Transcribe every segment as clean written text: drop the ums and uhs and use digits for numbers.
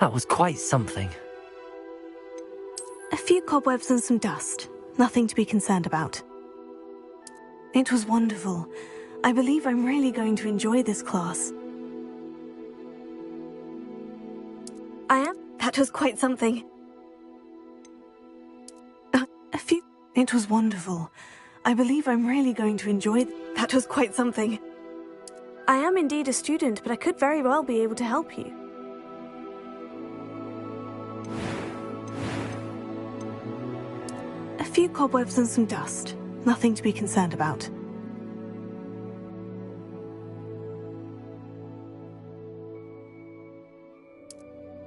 That was quite something. A few cobwebs and some dust. Nothing to be concerned about. It was wonderful. I believe I'm really going to enjoy this class. I am? That was quite something. It was wonderful. I believe I'm really going to enjoy that was quite something. I am indeed a student, but I could very well be able to help you. A few cobwebs and some dust. Nothing to be concerned about.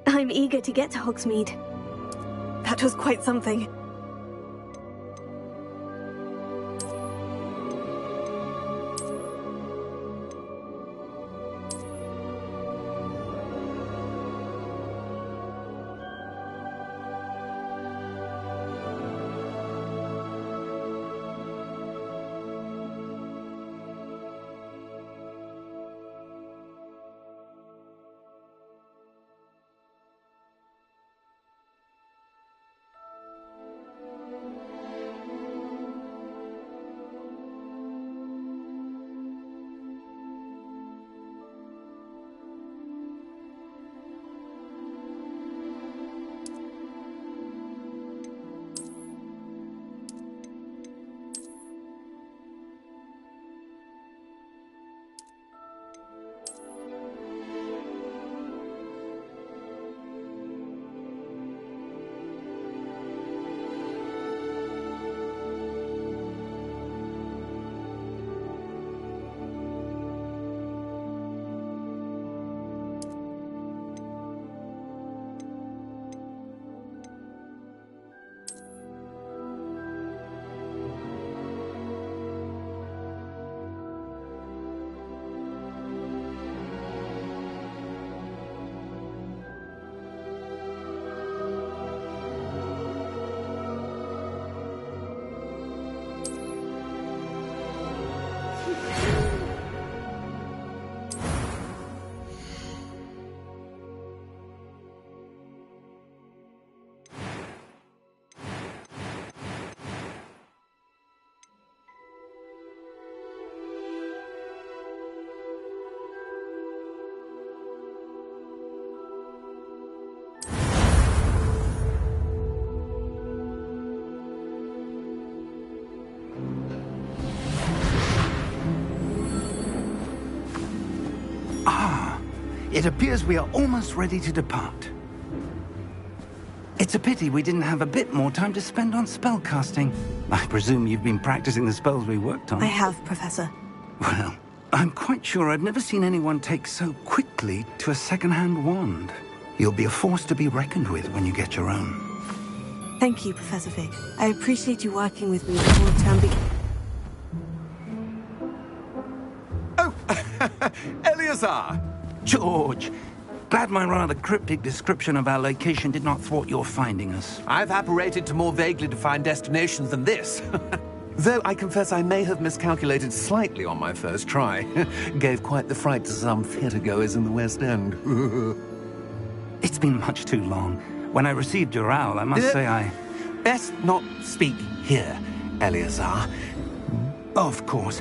I'm eager to get to Hogsmeade. That was quite something. It appears we are almost ready to depart. It's a pity we didn't have a bit more time to spend on spellcasting. I presume you've been practicing the spells we worked on. I have, Professor. Well, I'm quite sure I've never seen anyone take so quickly to a second-hand wand. You'll be a force to be reckoned with when you get your own. Thank you, Professor Fig. I appreciate you working with me before the term begins. Oh, Eleazar! George, glad my rather cryptic description of our location did not thwart your finding us. I've apparated to more vaguely defined destinations than this. Though I confess I may have miscalculated slightly on my first try. Gave quite the fright to some theatre-goers in the West End. It's been much too long. When I received your owl, I must say I... Best not speak here, Eleazar. Of course.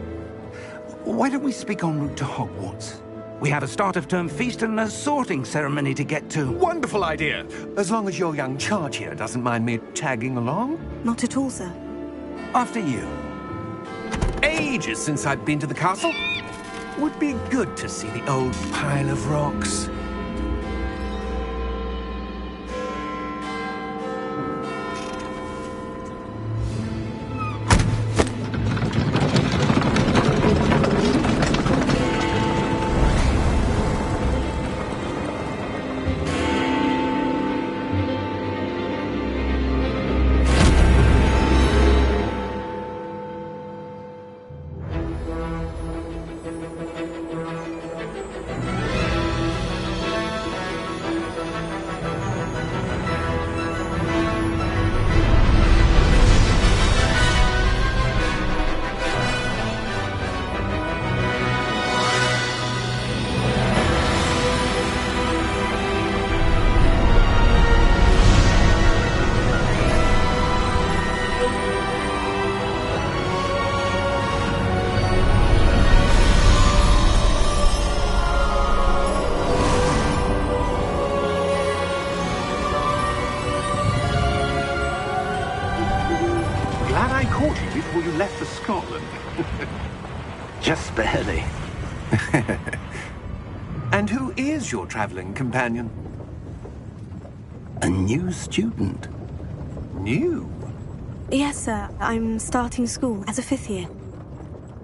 Why don't we speak en route to Hogwarts? We have a start-of-term feast and a sorting ceremony to get to. Wonderful idea! As long as your young charge here doesn't mind me tagging along. Not at all, sir. After you. Ages since I've been to the castle. Would be good to see the old pile of rocks. caught you before you left for Scotland. Just barely. And who is your traveling companion? A new student. New? Yes, sir. I'm starting school as a 5th year.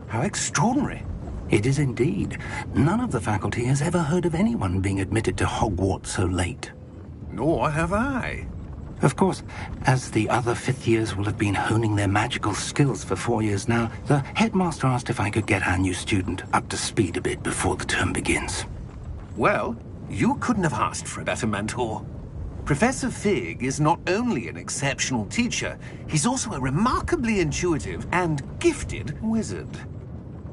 How extraordinary. It is indeed. None of the faculty has ever heard of anyone being admitted to Hogwarts so late. Nor have I. Of course, as the other 5th years will have been honing their magical skills for 4 years now, the headmaster asked if I could get our new student up to speed a bit before the term begins. Well, you couldn't have asked for a better mentor. Professor Fig is not only an exceptional teacher, he's also a remarkably intuitive and gifted wizard.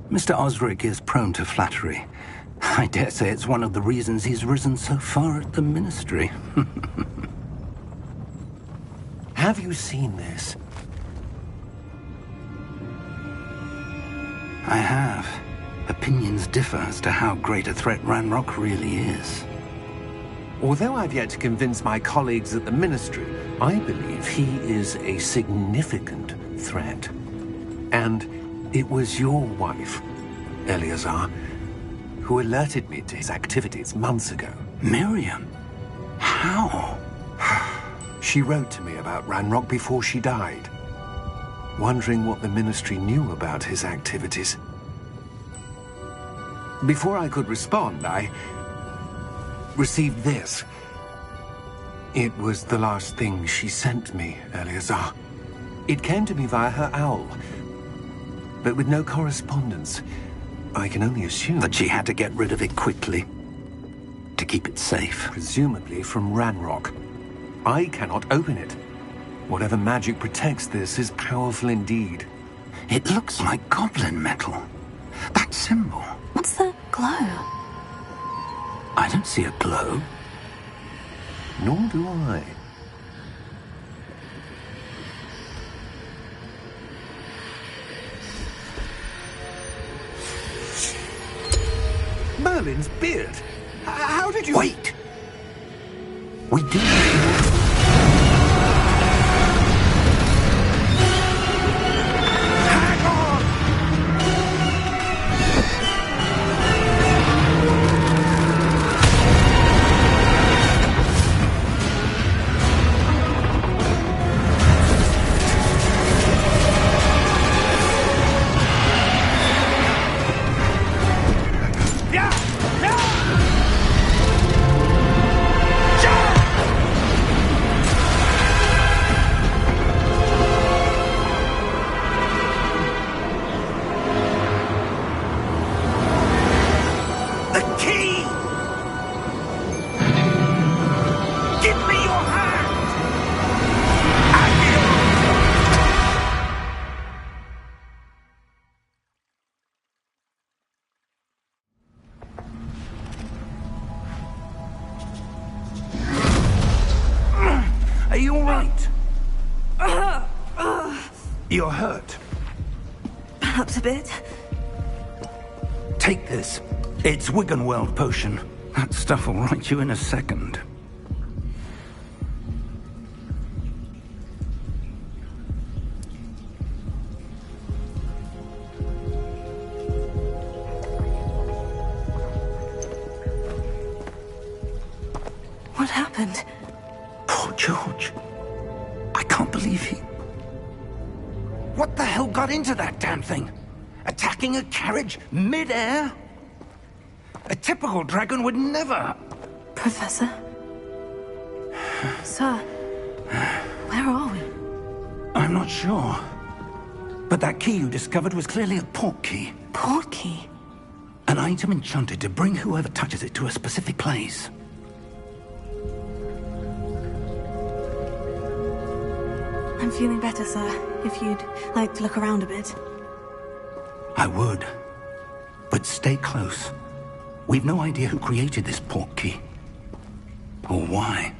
Mr. Osric is prone to flattery. I dare say it's one of the reasons he's risen so far at the Ministry. Have you seen this? I have. Opinions differ as to how great a threat Ranrock really is. Although I've yet to convince my colleagues at the Ministry, I believe he is a significant threat. And it was your wife, Eleazar, who alerted me to his activities months ago. Miriam? How? She wrote to me about Ranrock before she died, wondering what the Ministry knew about his activities. Before I could respond, I received this. It was the last thing she sent me, Eleazar. It came to me via her owl, but with no correspondence. I can only assume That she had to get rid of it quickly, to keep it safe. presumably from Ranrock. I cannot open it. Whatever magic protects this is powerful indeed. It looks like goblin metal. That symbol. What's the glow? I don't see a glow. Nor do I. Merlin's beard. How did you... Wait! We do. Hang on! Yeah! Yeah! The key! Give me your hand! Are you all right? You're hurt. Perhaps a bit. Take this. It's Wiggenweld potion. That stuff will right you in a second. What happened? Poor George. I can't believe he... What the hell got into that damn thing? Attacking a carriage mid-air? A typical dragon would never... Professor? Sir, where are we? I'm not sure. But that key you discovered was clearly a port key. Port key? An item enchanted to bring whoever touches it to a specific place. I'm feeling better, sir. If you'd like to look around a bit. I would. But stay close. We've no idea who created this port key. Or why.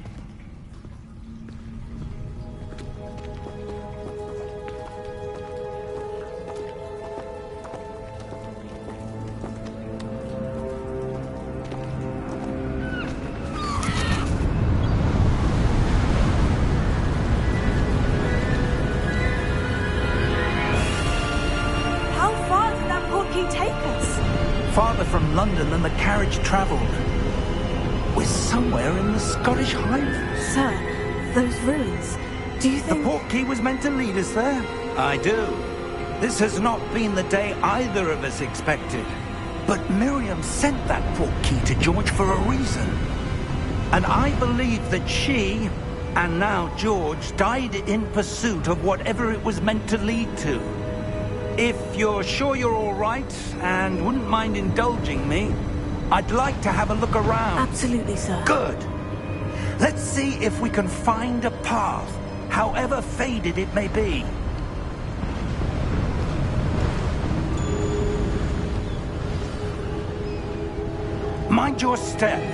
farther from London than the carriage travelled. We're somewhere in the Scottish Highlands. Sir, those ruins. Do you think... The portkey was meant to lead us there? I do. This has not been the day either of us expected. But Miriam sent that portkey to George for a reason. And I believe that she, and now George, died in pursuit of whatever it was meant to lead to. If you're sure you're all right, and wouldn't mind indulging me, I'd like to have a look around. Absolutely, sir. Good. Let's see if we can find a path, however faded it may be. Mind your step.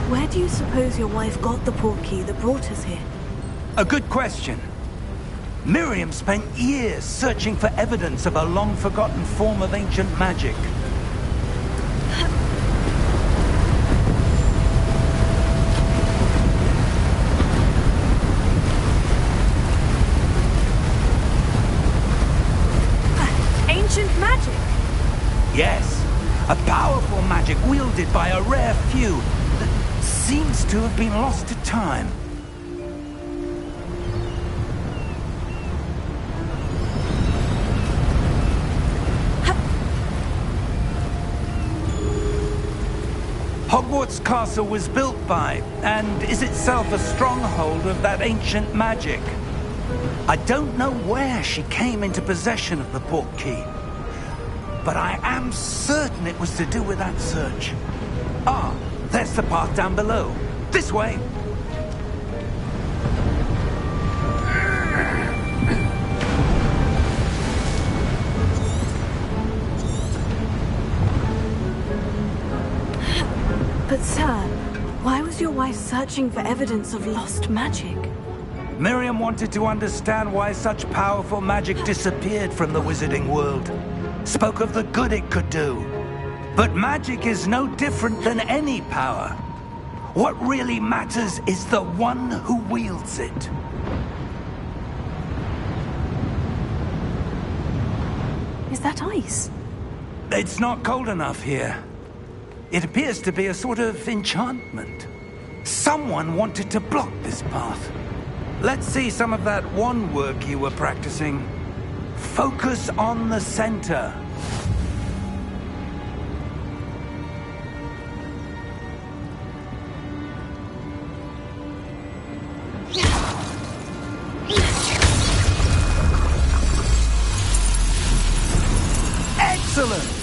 Where do you suppose your wife got the portkey that brought us here? A good question. Miriam spent years searching for evidence of a long-forgotten form of ancient magic. Ancient magic? Yes, a powerful magic wielded by a rare few that seems to have been lost to time. Hogwarts Castle was built by, and is itself a stronghold of that ancient magic. I don't know where she came into possession of the portkey, but I am certain it was to do with that search. Ah, there's the path down below. This way! But sir, why was your wife searching for evidence of lost magic? Miriam wanted to understand why such powerful magic disappeared from the wizarding world. Spoke of the good it could do. But magic is no different than any power. What really matters is the one who wields it. Is that ice? It's not cold enough here. It appears to be a sort of enchantment. Someone wanted to block this path. Let's see some of that wand work you were practicing. Focus on the center. Excellent!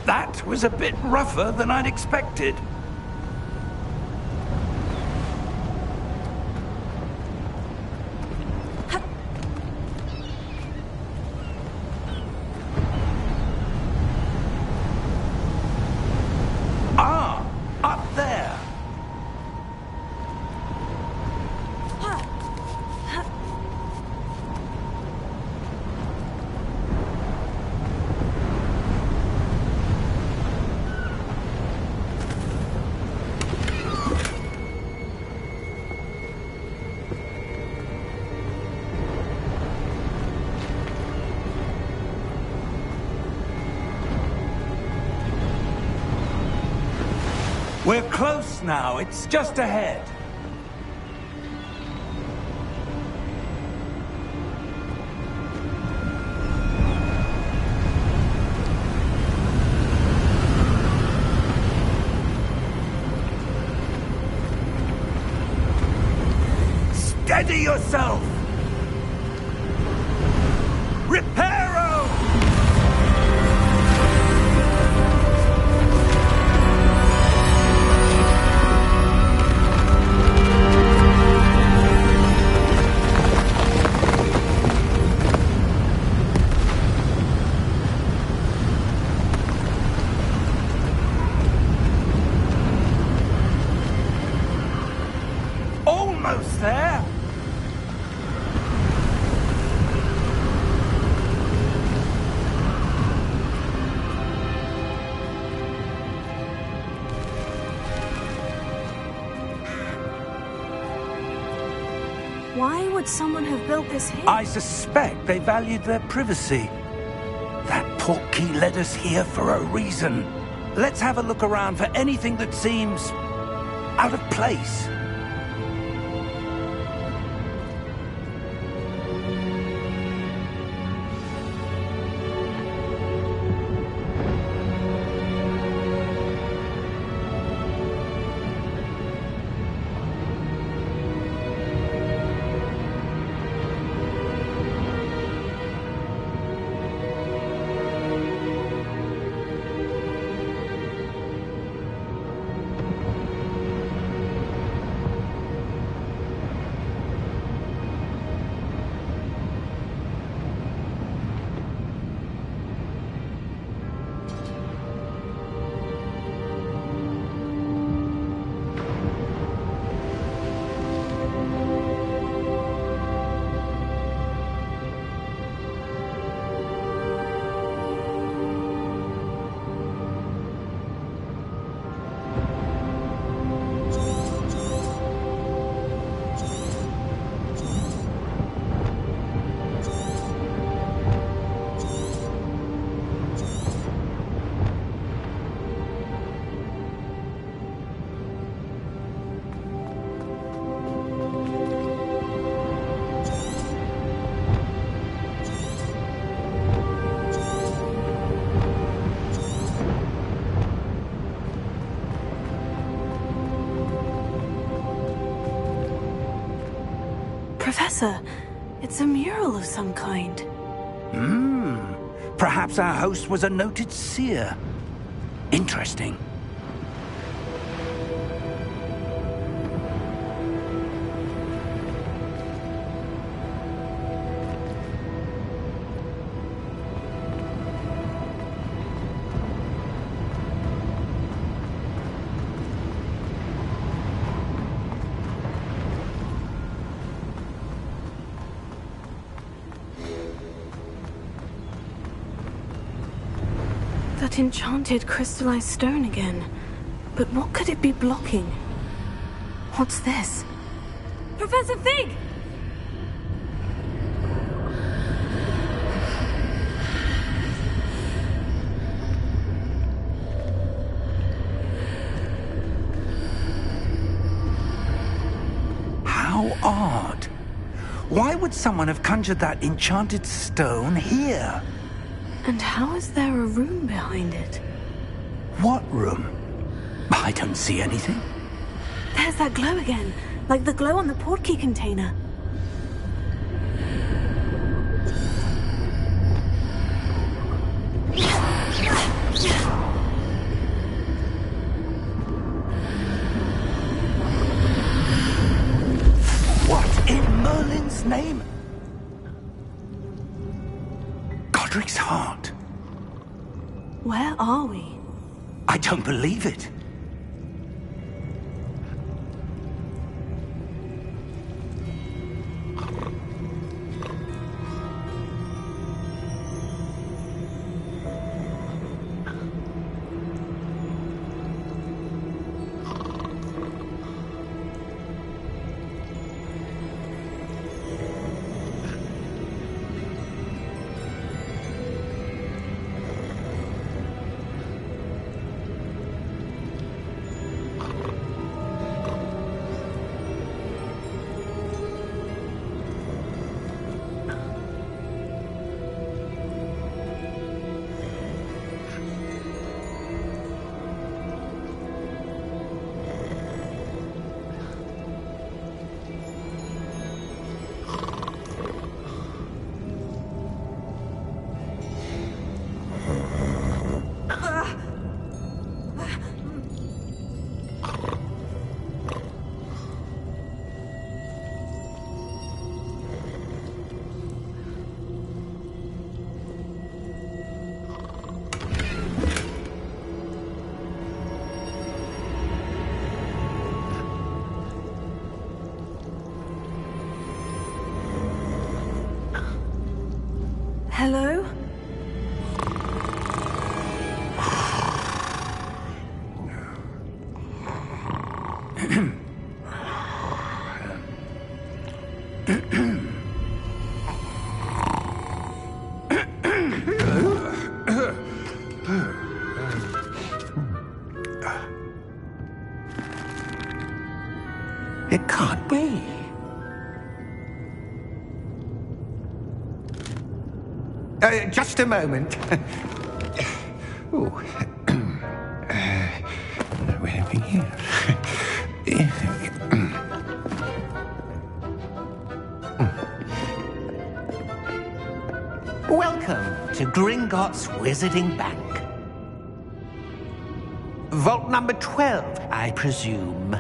That was a bit rougher than I'd expected. Ah, up there. We're close now. It's just ahead. Steady yourself! Reparo! Almost there! Why would someone have built this here? I suspect they valued their privacy. That portkey led us here for a reason. Let's have a look around for anything that seems out of place. Professor, it's a mural of some kind. Perhaps our host was a noted seer. Interesting. That enchanted crystallized stone again. But what could it be blocking? What's this? Professor Fig! How odd. Why would someone have conjured that enchanted stone here? And how is there a room behind it? What room? I don't see anything. There's that glow again, like the glow on the portkey container. What in Merlin's name? Godric's heart. Where are we? I don't believe it. Hello? It can't be. Just a moment. Ooh. Where are we here? Welcome to Gringotts Wizarding Bank. Vault number 12, I presume.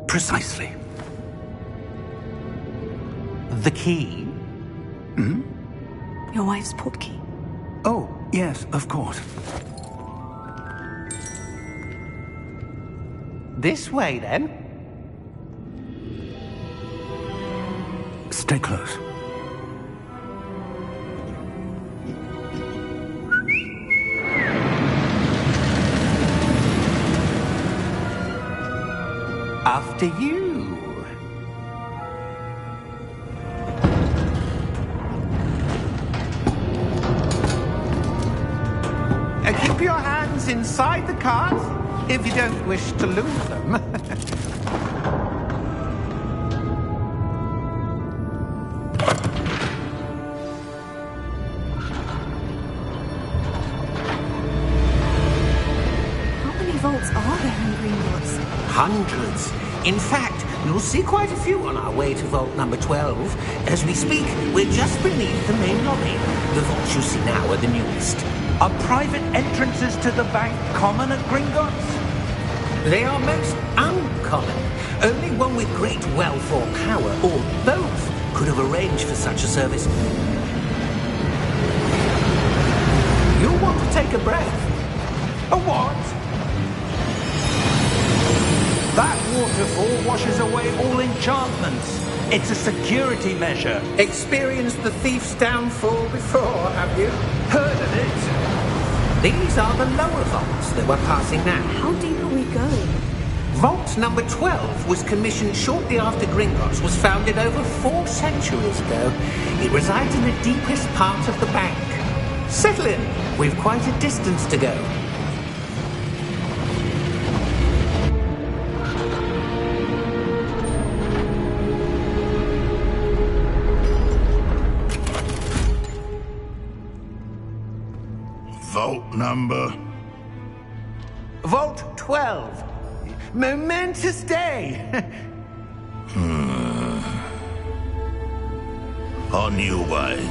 Precisely. The key? Hmm? Your wife's portkey. Oh, yes, of course. This way, then. Stay close. After you. Keep your hands inside the cart if you don't wish to lose them. How many vaults are there in Gringotts? Hundreds. In fact, you'll see quite a few on our way to vault number 12. As we speak, we're just beneath the main lobby. The vaults you see now are the newest. Are private entrances to the bank common at Gringotts? They are most uncommon. Only one with great wealth or power, or both, could have arranged for such a service. You'll want to take a breath. A what? That waterfall washes away all enchantments. It's a security measure. Experienced the thief's downfall before, have you? Heard of it? These are the lower vaults that we're passing now. How deep are we going? Vault number 12 was commissioned shortly after Gringotts was founded over 4 centuries ago. It resides in the deepest part of the bank. Settle in. We've quite a distance to go. Vault number? Vault 12. Momentous day. On your way.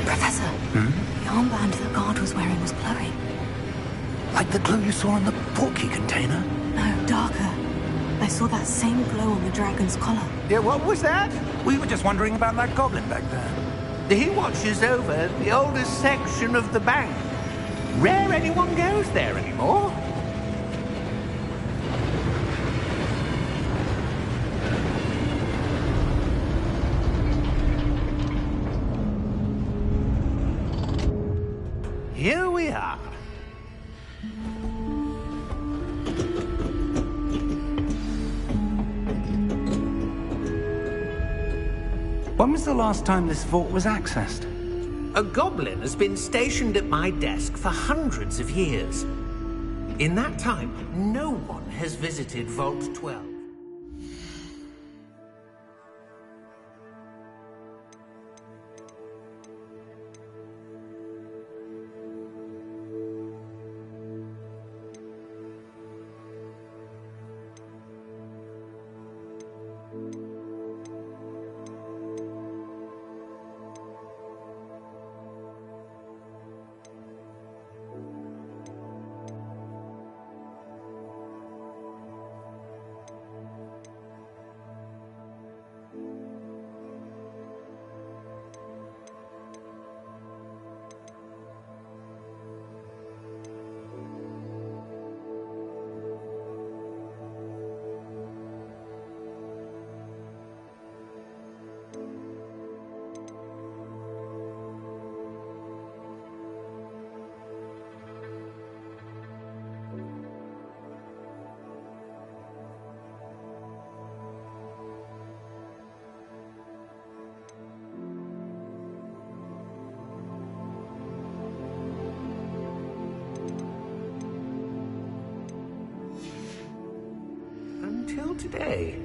Professor, the armband the guard was wearing was glowing. Like the glow you saw in the portkey container? No, darker. I saw that same glow on the dragon's collar. Yeah, what was that? We were just wondering about that goblin back there. He watches over the oldest section of the bank. Rare anyone goes there anymore. Here we are. When was the last time this vault was accessed? A goblin has been stationed at my desk for hundreds of years. In that time, no one has visited Vault 12. Until today.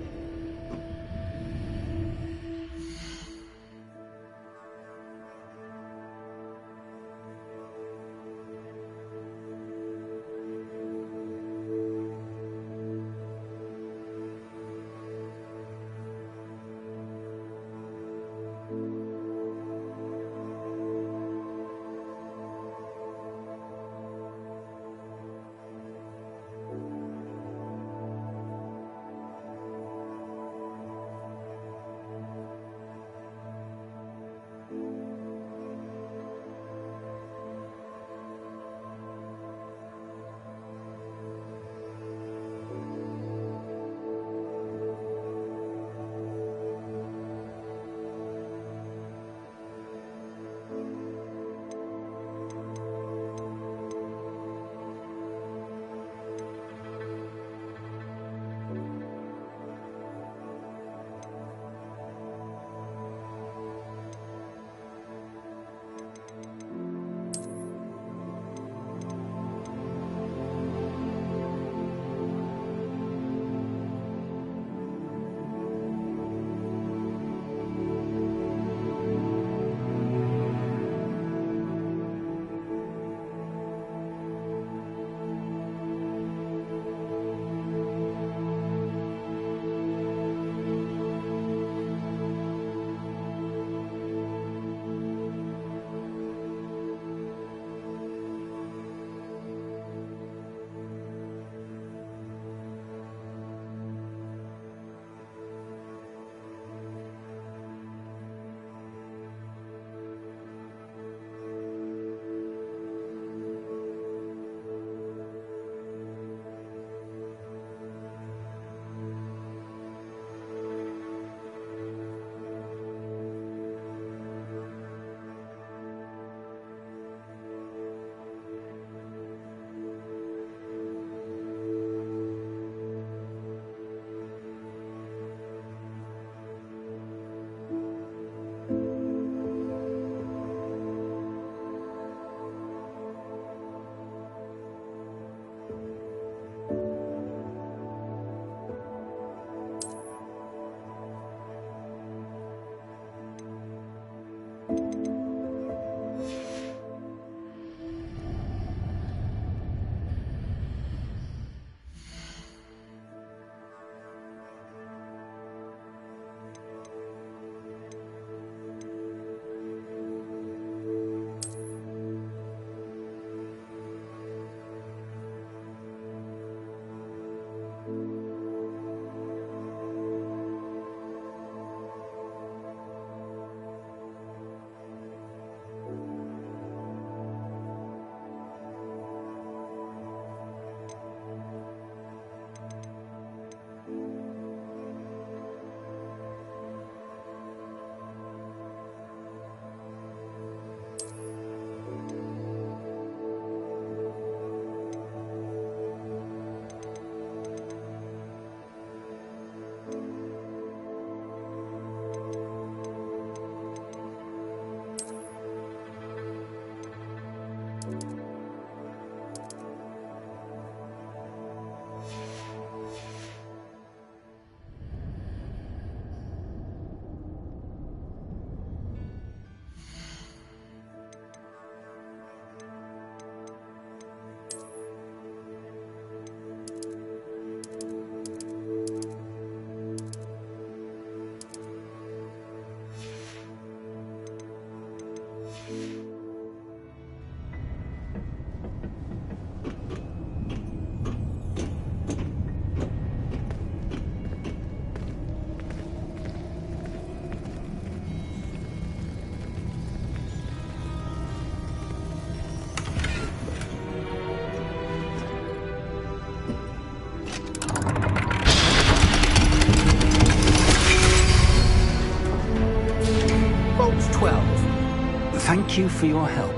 Thank you for your help.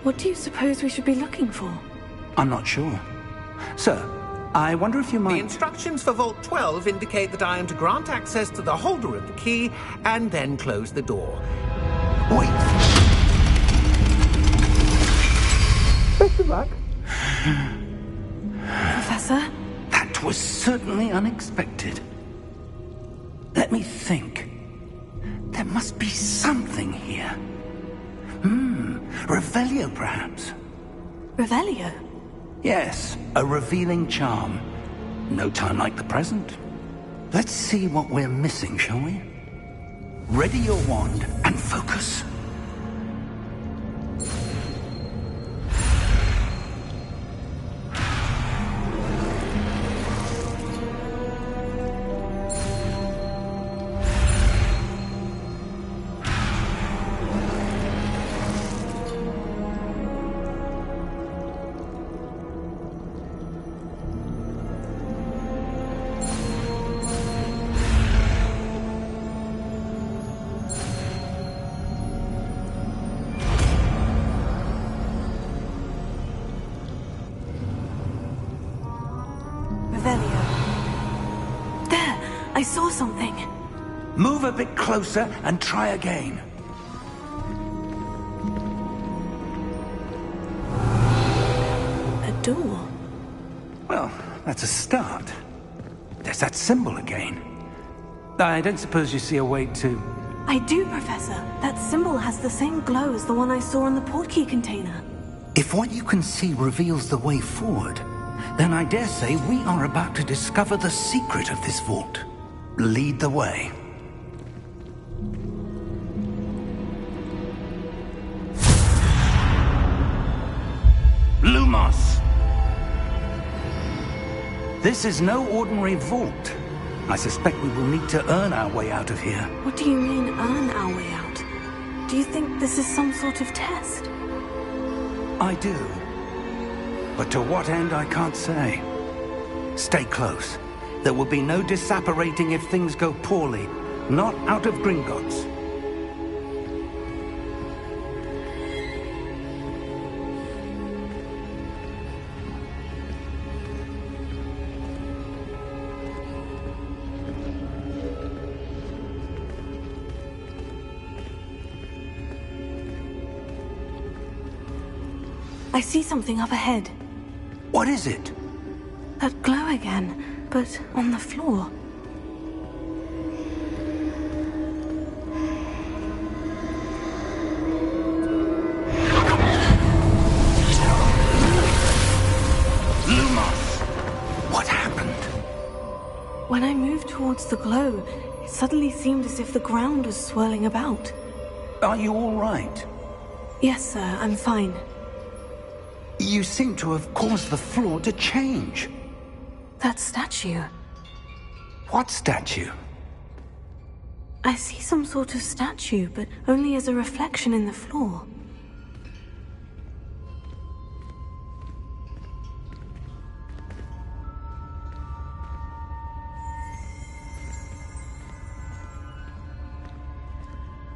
What do you suppose we should be looking for? I'm not sure. Sir, I wonder if you The might... instructions for Vault 12 indicate that I am to grant access to the holder of the key and then close the door. Wait! Best of luck. Professor? That was certainly unexpected. Let me think. There must be something here. Revelio, perhaps? Revelio? Yes, a revealing charm. No time like the present. Let's see what we're missing, shall we? Ready your wand and focus. I saw something. Move a bit closer and try again. A door? Well, that's a start. There's that symbol again. I don't suppose you see a way to... I do, Professor. That symbol has the same glow as the one I saw on the portkey container. If what you can see reveals the way forward, then I dare say we are about to discover the secret of this vault. Lead the way. Lumos! This is no ordinary vault. I suspect we will need to earn our way out of here. What do you mean, earn our way out? Do you think this is some sort of test? I do. But to what end, I can't say. Stay close. There will be no disapparating if things go poorly. Not out of Gringotts. I see something up ahead. What is it? That glow again, but on the floor. Lumos! What happened? When I moved towards the glow, it suddenly seemed as if the ground was swirling about. Are you all right? Yes, sir, I'm fine. You seem to have caused the floor to change. That statue. What statue? I see some sort of statue, but only as a reflection in the floor.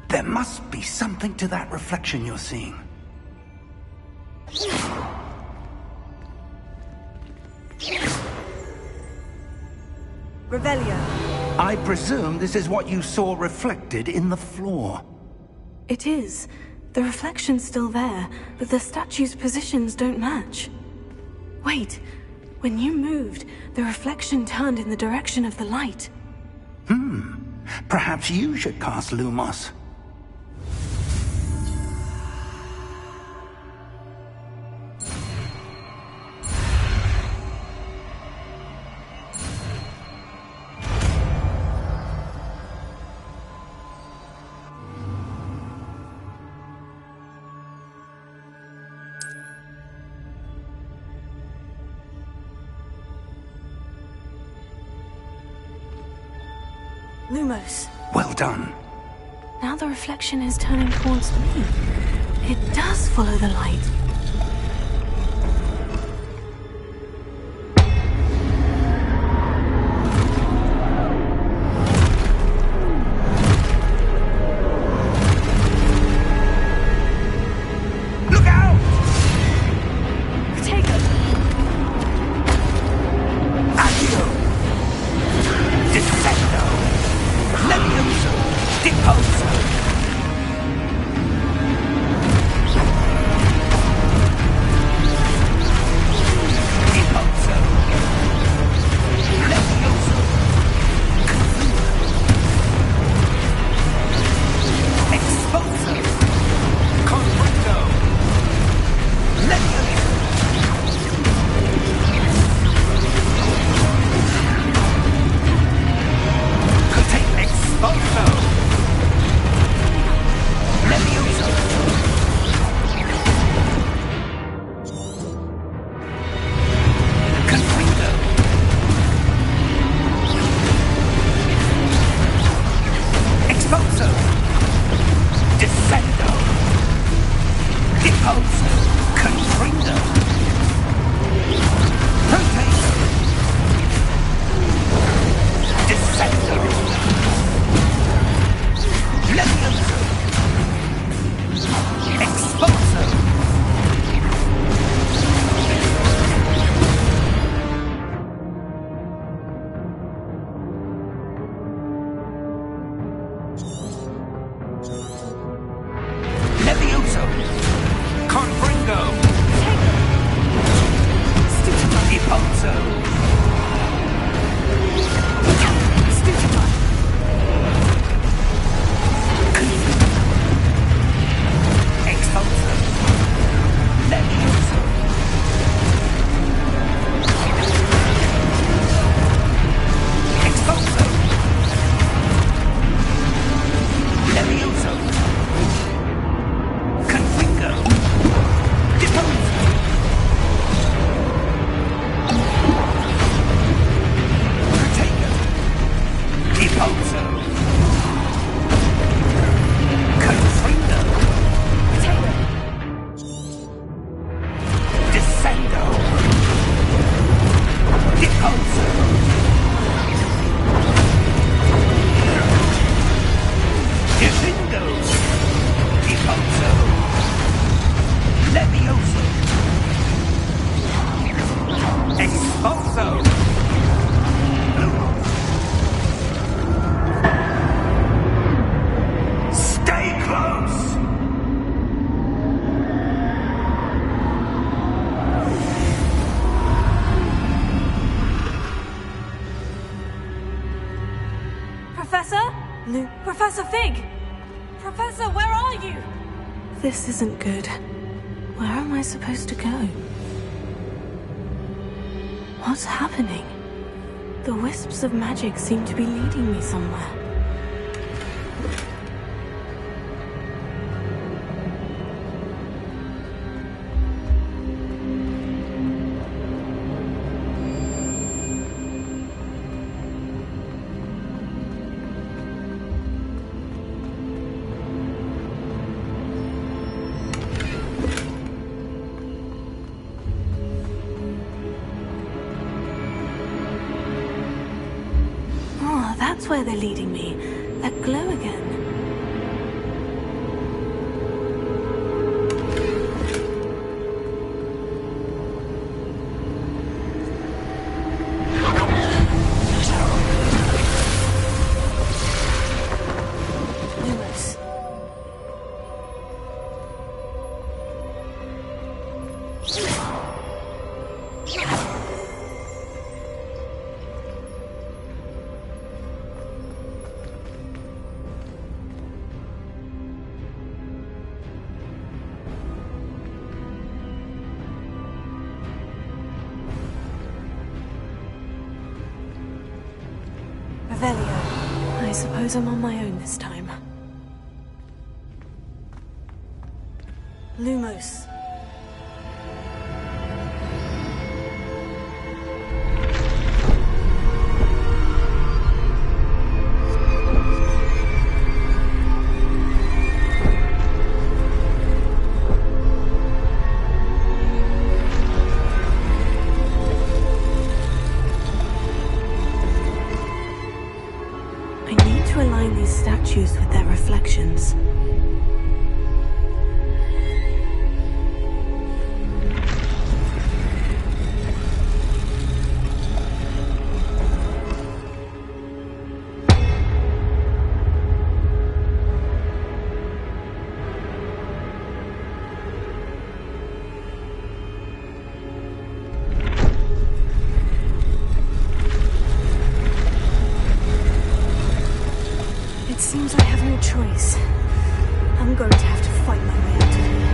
There must be something to that reflection you're seeing. Revelio. I presume this is what you saw reflected in the floor. It is. The reflection's still there, but the statue's positions don't match. Wait. When you moved, the reflection turned in the direction of the light. Perhaps you should cast Lumos. Lumos. Well done. Now the reflection is turning towards me. It does follow the light. Professor Fig! Professor, where are you? This isn't good. Where am I supposed to go? What's happening? The wisps of magic seem to be leading me somewhere. That's where they're leading me. That glow again. I suppose I'm on my own this time. Lumos. align these statues with their reflections. It seems I have no choice. I'm going to have to fight my way out of here.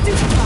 Stupefy!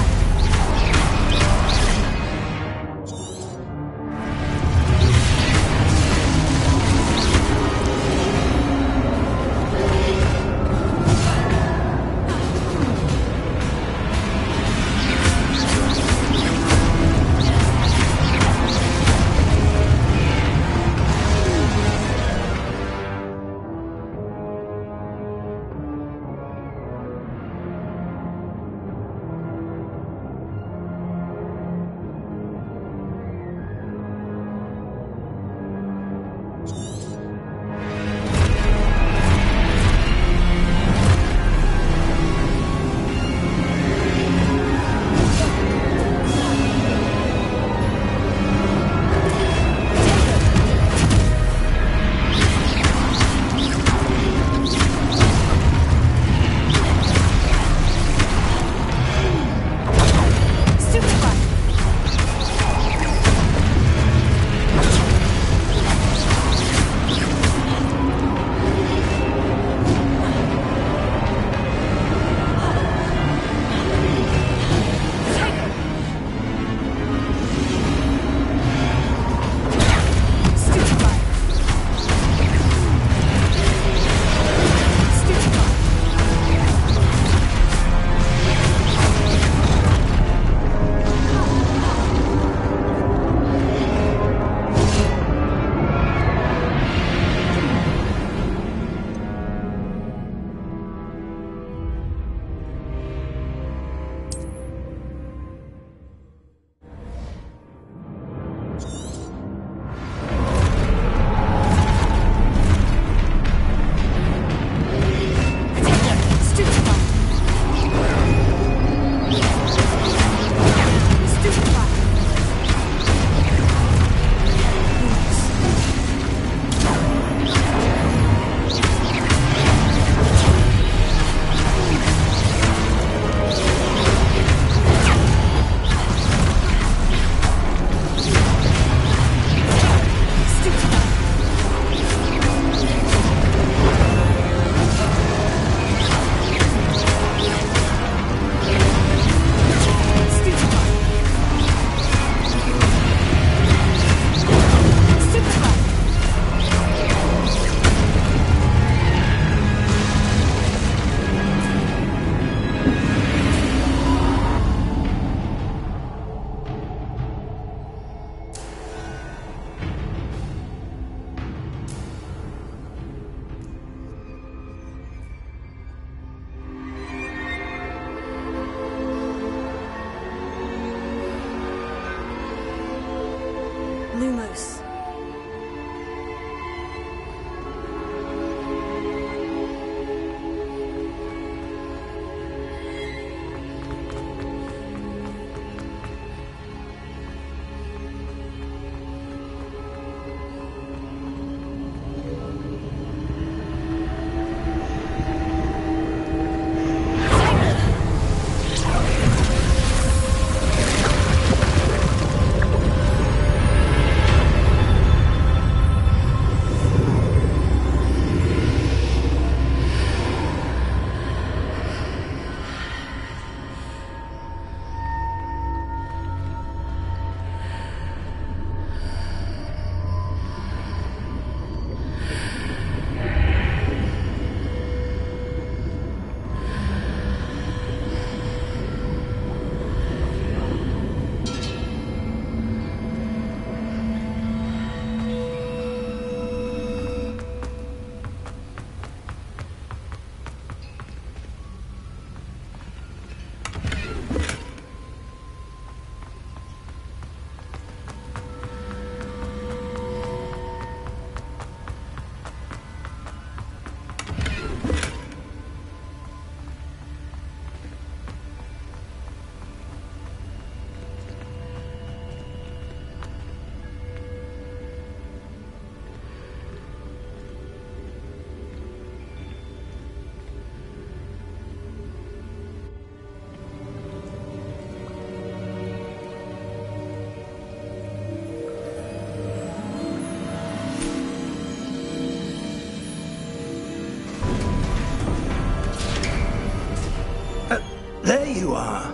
you are.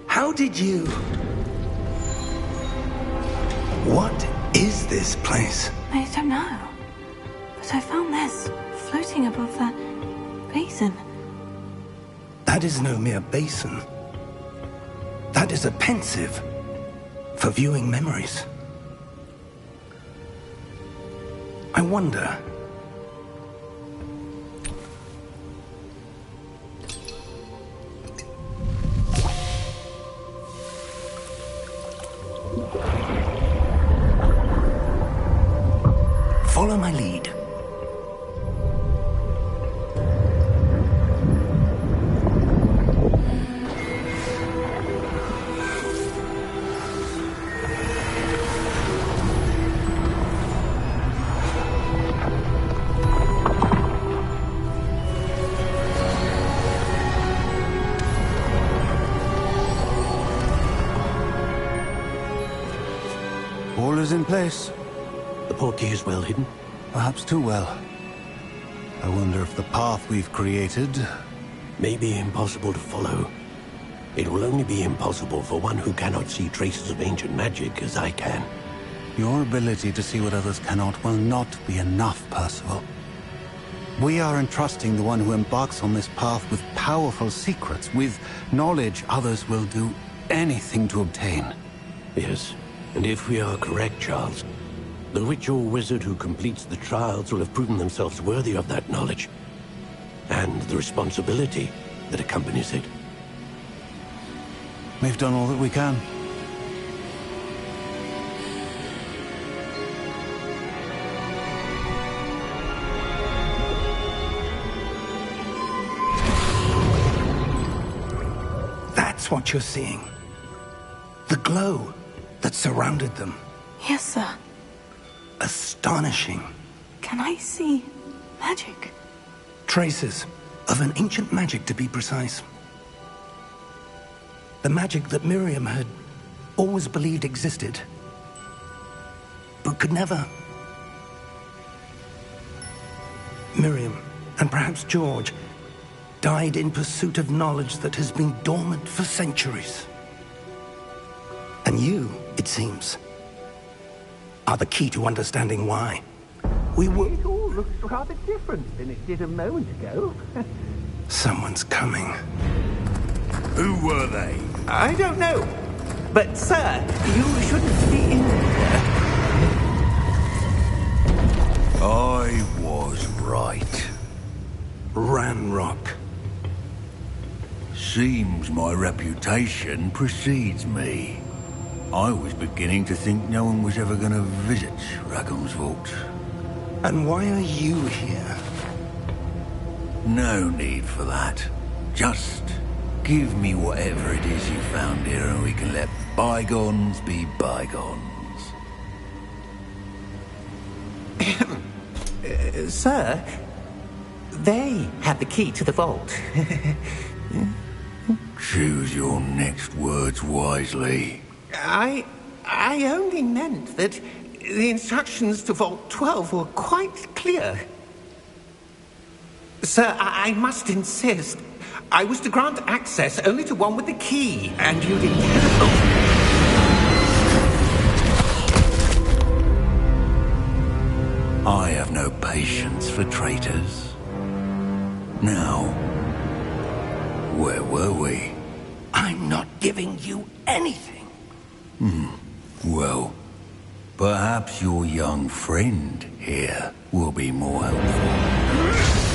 How did you... What is this place? I don't know. But I found this floating above that basin. That is no mere basin. That is a pensive for viewing memories. I wonder... Follow my lead. All is in place. The portkey is well hidden. Perhaps too well. I wonder if the path we've created... may be impossible to follow. It will only be impossible for one who cannot see traces of ancient magic as I can. Your ability to see what others cannot will not be enough, Percival. We are entrusting the one who embarks on this path with powerful secrets, with knowledge others will do anything to obtain. Yes, and if we are correct, Charles, the witch or wizard who completes the trials will have proven themselves worthy of that knowledge, and the responsibility that accompanies it. We've done all that we can. That's what you're seeing. The glow that surrounded them. Yes, sir. Astonishing. Can I see magic? Traces of an ancient magic, to be precise. The magic that Miriam had always believed existed, but could never. Miriam, and perhaps George, died in pursuit of knowledge that has been dormant for centuries. And you, it seems, are the key to understanding why. It all looks rather different than it did a moment ago. Someone's coming. Who were they? I don't know. But, sir, you shouldn't be in here. I was right. Ranrock. Seems my reputation precedes me. I was beginning to think no one was ever going to visit Rackham's vault. And why are you here? No need for that. Just give me whatever it is you found here and we can let bygones be bygones. Sir, they had the key to the vault. Choose your next words wisely. I only meant that the instructions to Vault 12 were quite clear. Sir, I must insist. I was to grant access only to one with the key, and you didn't have... I have no patience for traitors. Now, where were we? I'm not giving you anything. Well, perhaps your young friend here will be more helpful.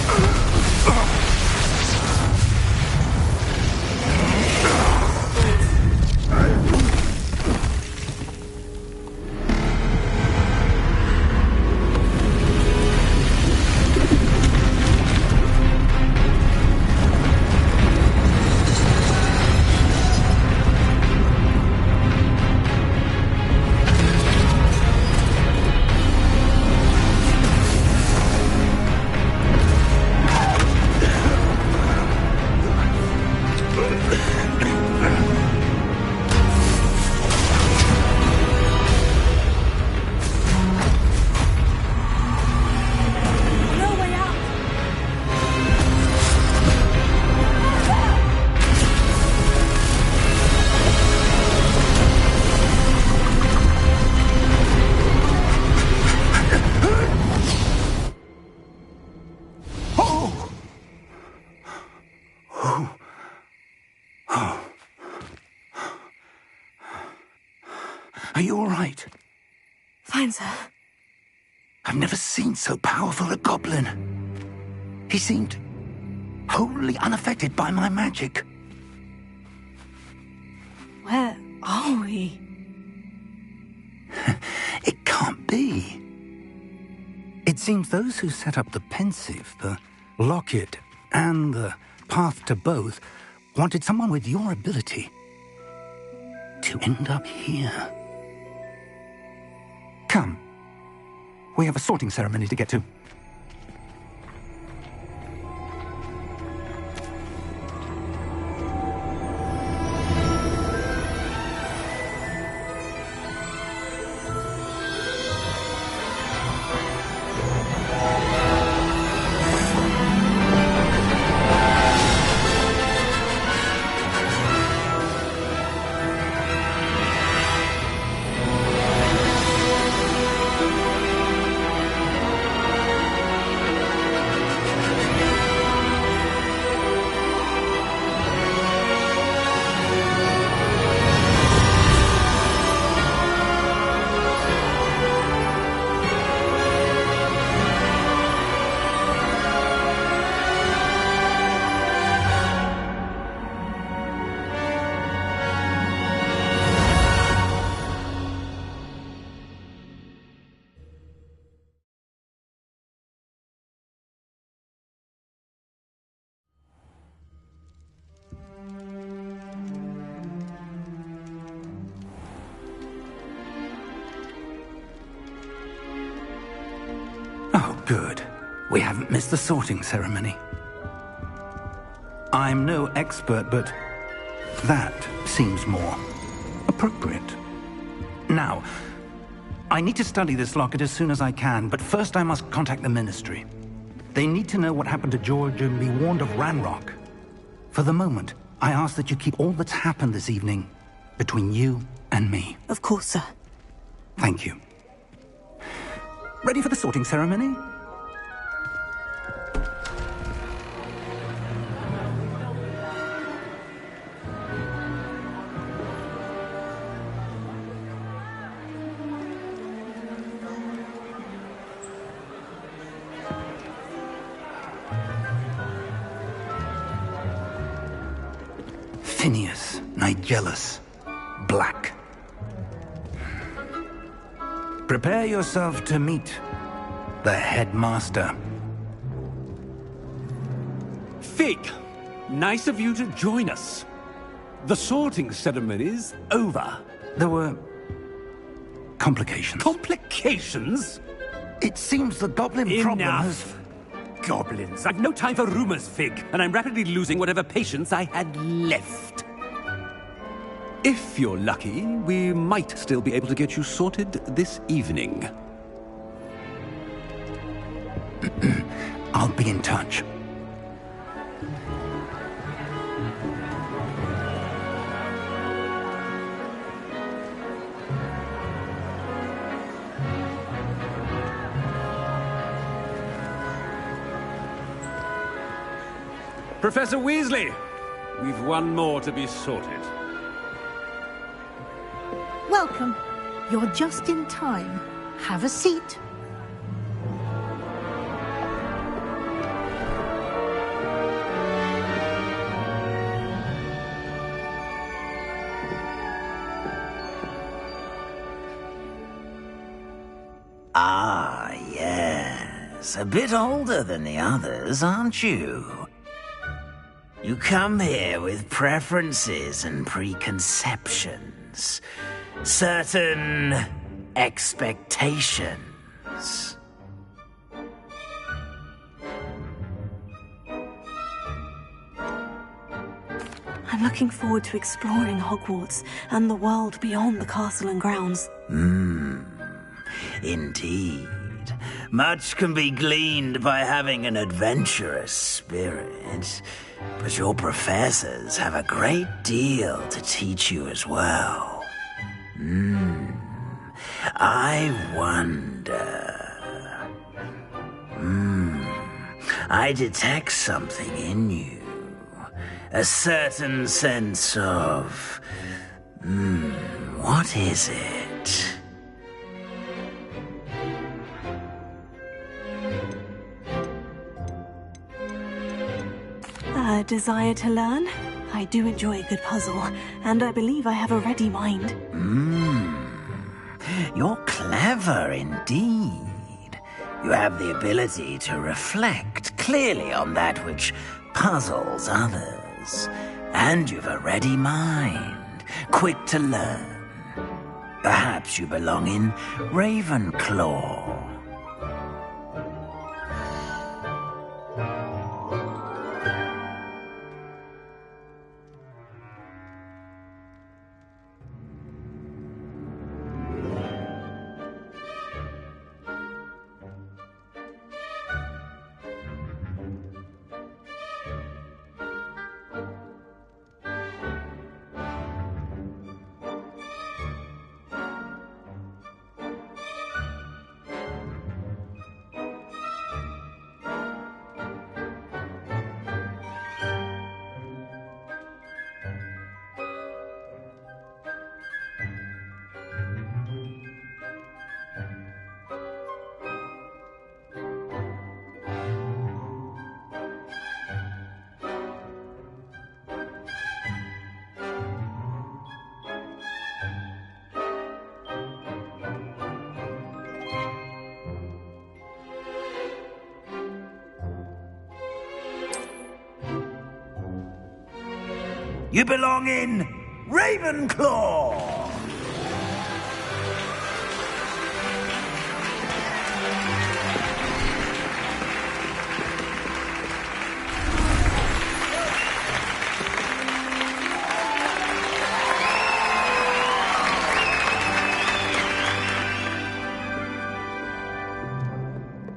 Are you all right? Fine, sir. I've never seen so powerful a goblin. He seemed wholly unaffected by my magic. Where are we? It can't be. It seems those who set up the pensive, the locket, and the path to both wanted someone with your ability to end up here. Come. We have a sorting ceremony to get to. Oh, good. We haven't missed the sorting ceremony. I'm no expert, but that seems more appropriate. Now, I need to study this locket as soon as I can, but first I must contact the Ministry. They need to know what happened to George and be warned of Ranrock. For the moment, I ask that you keep all that's happened this evening between you and me. Of course, sir. Thank you. Ready for the sorting ceremony? Phineas, Nigellus, Black. Prepare yourself to meet the headmaster. Fig, nice of you to join us. The sorting ceremony's over. There were complications. Complications? It seems the goblin problem has... Enough! Goblins. I've no time for rumors, Fig, and I'm rapidly losing whatever patience I had left. If you're lucky, we might still be able to get you sorted this evening. I'll be in touch. Professor Weasley, we've one more to be sorted. Welcome. You're just in time. Have a seat. Ah, yes. A bit older than the others, aren't you? You come here with preferences and preconceptions. Certain expectations. I'm looking forward to exploring Hogwarts and the world beyond the castle and grounds. Indeed. Much can be gleaned by having an adventurous spirit, but your professors have a great deal to teach you as well. I wonder... I detect something in you. A certain sense of... what is it? desire to learn. I do enjoy a good puzzle, and I believe I have a ready mind. You're clever indeed. You have the ability to reflect clearly on that which puzzles others. And you've a ready mind, quick to learn. Perhaps you belong in Ravenclaw. You belong in Ravenclaw!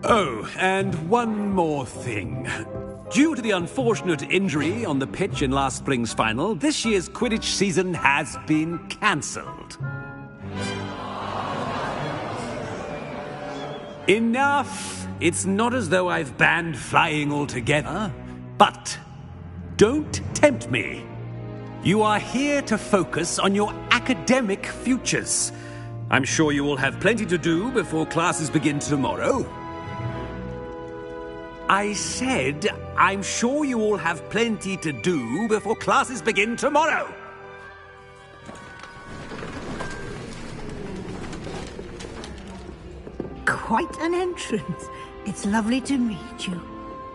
Oh, and one more thing. Due to the unfortunate injury on the pitch in last spring's final, this year's Quidditch season has been cancelled. Enough! It's not as though I've banned flying altogether, but don't tempt me. You are here to focus on your academic futures. I'm sure you will have plenty to do before classes begin tomorrow. I said, I'm sure you all have plenty to do before classes begin tomorrow. Quite an entrance. It's lovely to meet you.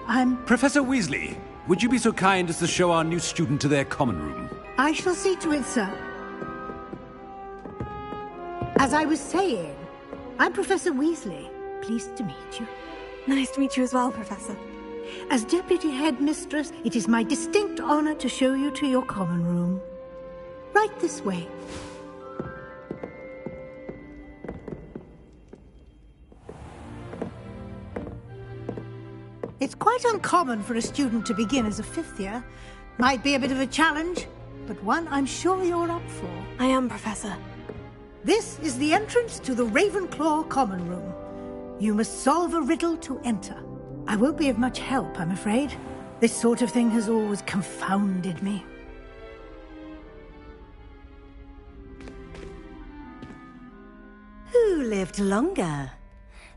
I'm... Professor Weasley, would you be so kind as to show our new student to their common room? I shall see to it, sir. As I was saying, I'm Professor Weasley. Pleased to meet you. Nice to meet you as well, Professor. As Deputy Headmistress, it is my distinct honor to show you to your common room. Right this way. It's quite uncommon for a student to begin as a fifth year. Might be a bit of a challenge, but one I'm sure you're up for. I am, Professor. This is the entrance to the Ravenclaw common room. You must solve a riddle to enter. I won't be of much help, I'm afraid. This sort of thing has always confounded me. Who lived longer?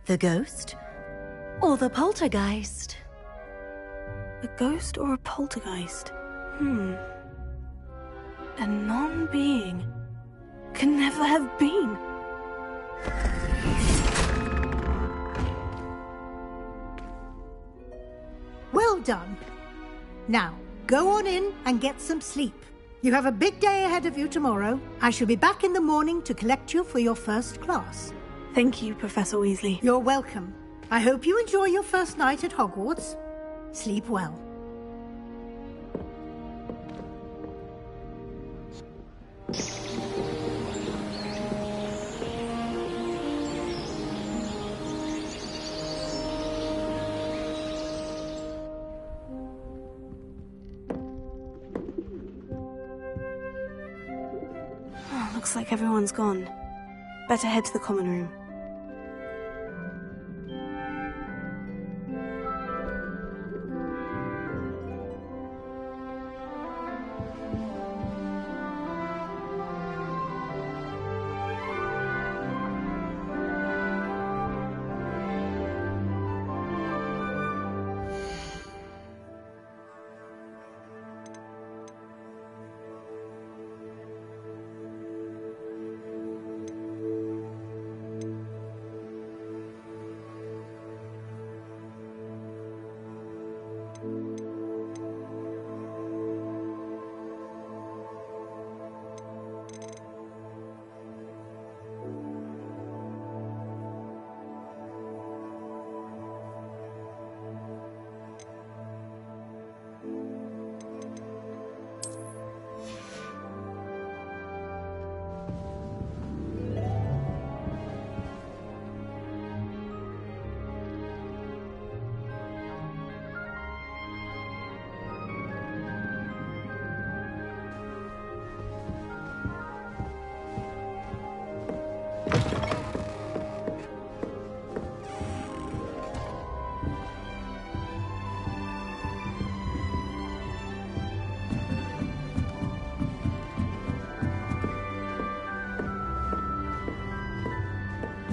The ghost or the poltergeist? A ghost or a poltergeist? A non-being can never have been. Well done. Now, go on in and get some sleep. You have a big day ahead of you tomorrow. I shall be back in the morning to collect you for your first class. Thank you, Professor Weasley. You're welcome. I hope you enjoy your first night at Hogwarts. Sleep well. Looks like everyone's gone. Better head to the common room.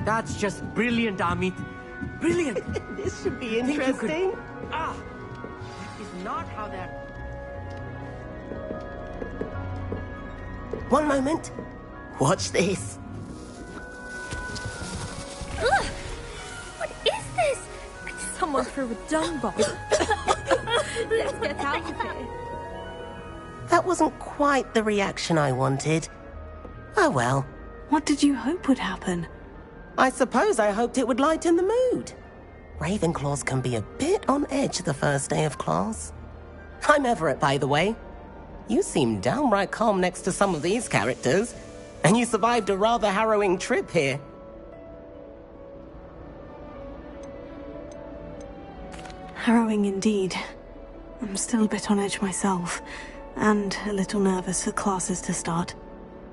That's just brilliant, Amit. Brilliant! This should be interesting. That is not how that... One moment. Watch this. Ugh! What is this? Someone threw a dung bomb. Let's get out of here. That wasn't quite the reaction I wanted. Oh well. What did you hope would happen? I suppose I hoped it would lighten the mood. Ravenclaws can be a bit on edge the first day of class. I'm Everett, by the way. You seem downright calm next to some of these characters, and you survived a rather harrowing trip here. Harrowing indeed. I'm still a bit on edge myself, and a little nervous for classes to start.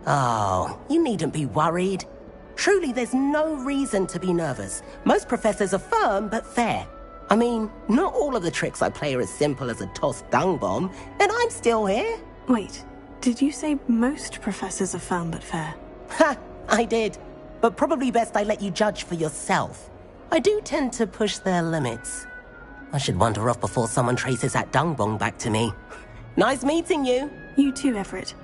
Oh, you needn't be worried. Truly, there's no reason to be nervous. Most professors are firm but fair. I mean, not all of the tricks I play are as simple as a tossed dung bomb, and I'm still here. Wait, did you say most professors are firm but fair? Ha! I did. But probably best I let you judge for yourself. I do tend to push their limits. I should wander off before someone traces that dung bomb back to me. Nice meeting you. You too, Everett.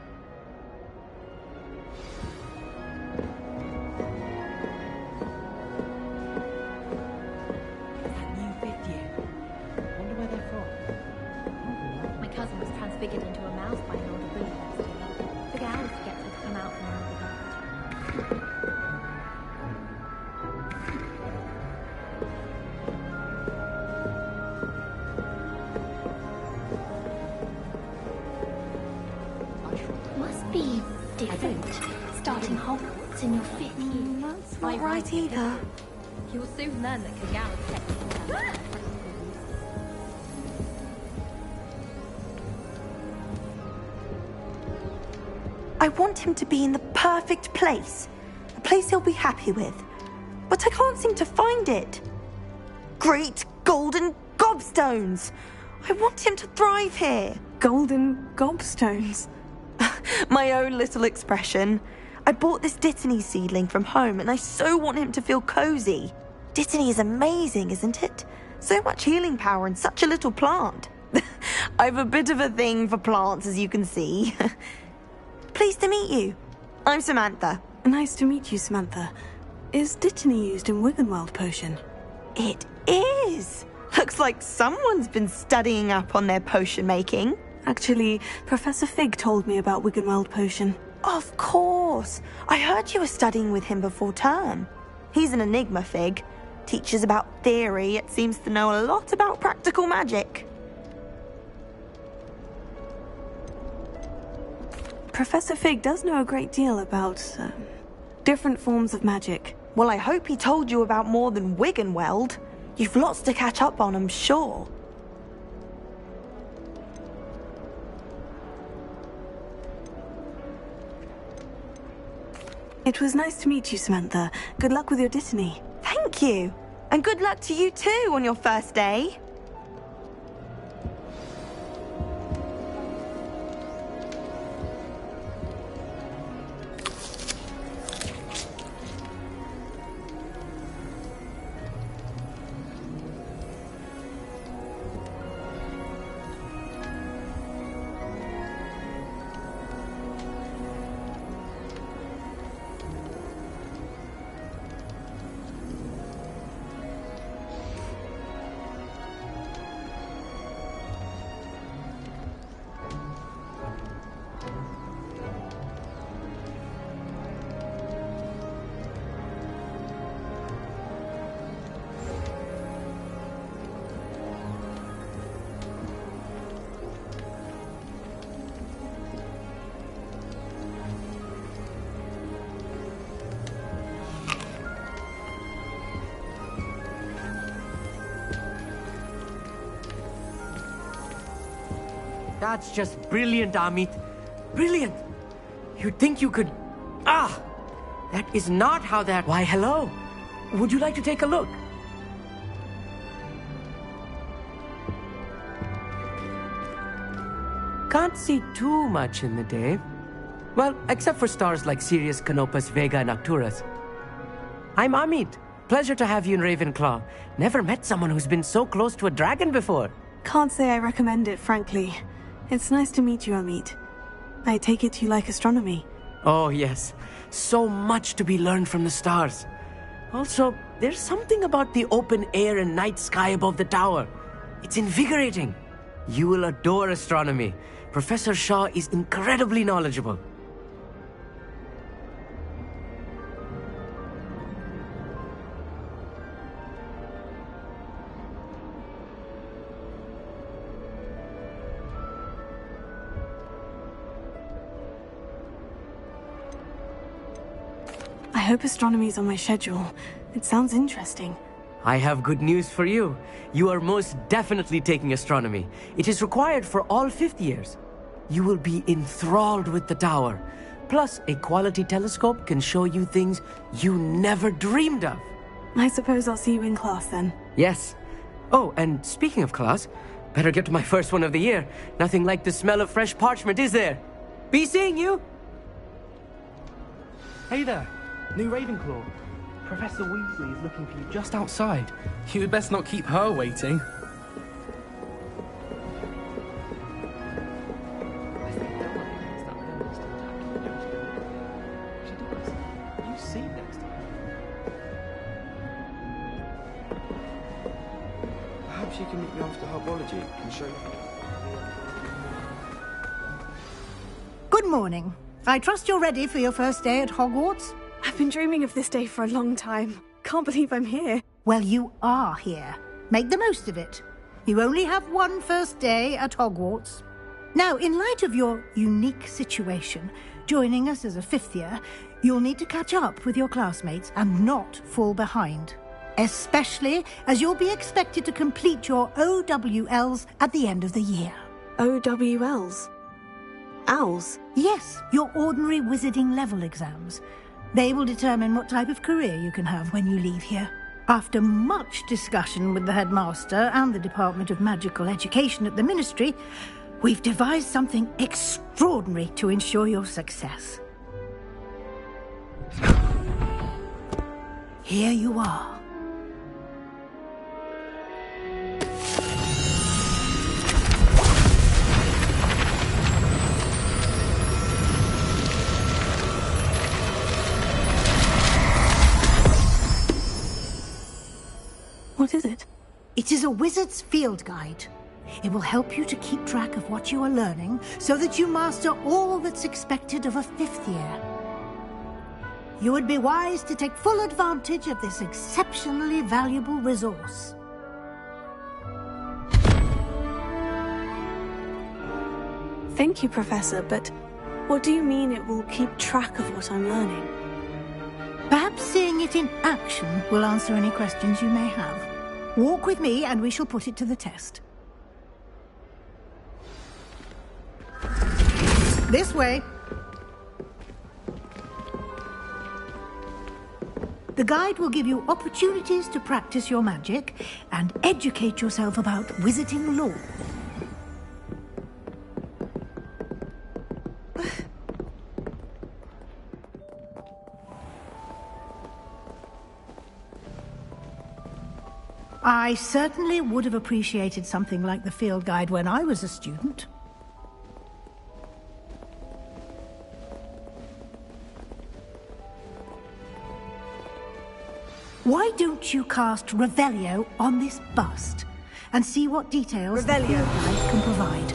Transfigured into a mouse by an older bully last year. Took hours to get her to come out from under the bed. Must be different. Starting Hogwarts in your 5th year. That's not right either. You'll soon learn that Kagara's technical. I want him to be in the perfect place. A place he'll be happy with. But I can't seem to find it. Great golden gobstones! I want him to thrive here. Golden gobstones? My own little expression. I bought this Dittany seedling from home and I so want him to feel cozy. Dittany is amazing, isn't it? So much healing power in such a little plant. I've a bit of a thing for plants, as you can see. Pleased to meet you. I'm Samantha. Nice to meet you, Samantha. Is Dittany used in Wiggenweld potion? It is. Looks like someone's been studying up on their potion making. Actually, Professor Fig told me about Wiggenweld potion. Of course. I heard you were studying with him before term. He's an enigma, Fig. Teaches about theory, yet seems to know a lot about practical magic. Professor Fig does know a great deal about different forms of magic. Well, I hope he told you about more than Wiggenweld. You've lots to catch up on, I'm sure. It was nice to meet you, Samantha. Good luck with your Dittany. Thank you. And good luck to you too on your first day. That's just brilliant, Amit. Brilliant! You'd think you could... Ah! That is not how that... Why, hello. Would you like to take a look? Can't see too much in the day. Well, except for stars like Sirius, Canopus, Vega, and Arcturus. I'm Amit. Pleasure to have you in Ravenclaw. Never met someone who's been so close to a dragon before. Can't say I recommend it, frankly. It's nice to meet you, Amit. I take it you like astronomy. Oh, yes. So much to be learned from the stars. Also, there's something about the open air and night sky above the tower. It's invigorating. You will adore astronomy. Professor Shaw is incredibly knowledgeable. I hope astronomy's on my schedule. It sounds interesting. I have good news for you. You are most definitely taking astronomy. It is required for all fifth years. You will be enthralled with the tower. Plus, a quality telescope can show you things you never dreamed of. I suppose I'll see you in class then. Yes. Oh, and speaking of class, better get to my first one of the year. Nothing like the smell of fresh parchment, is there? Be seeing you! Hey there, new Ravenclaw. Professor Weasley is looking for you just outside. You had best not keep her waiting. You see next time. Perhaps you can meet me after herbology and show you. Good morning. I trust you're ready for your first day at Hogwarts? I've been dreaming of this day for a long time. Can't believe I'm here. Well, you are here. Make the most of it. You only have one first day at Hogwarts. Now, in light of your unique situation, joining us as a fifth year, you'll need to catch up with your classmates and not fall behind. Especially as you'll be expected to complete your OWLs at the end of the year. OWLs? Owls? Yes, your ordinary wizarding level exams. They will determine what type of career you can have when you leave here. After much discussion with the headmaster and the Department of Magical Education at the Ministry, we've devised something extraordinary to ensure your success. Here you are. What is it? It is a wizard's field guide. It will help you to keep track of what you are learning so that you master all that's expected of a fifth year. You would be wise to take full advantage of this exceptionally valuable resource. Thank you, Professor, but what do you mean it will keep track of what I'm learning? Perhaps seeing it in action will answer any questions you may have. Walk with me and we shall put it to the test. This way. The guide will give you opportunities to practice your magic and educate yourself about wizarding lore. I certainly would have appreciated something like the field guide when I was a student. Why don't you cast Revelio on this bust and see what details the field guide can provide?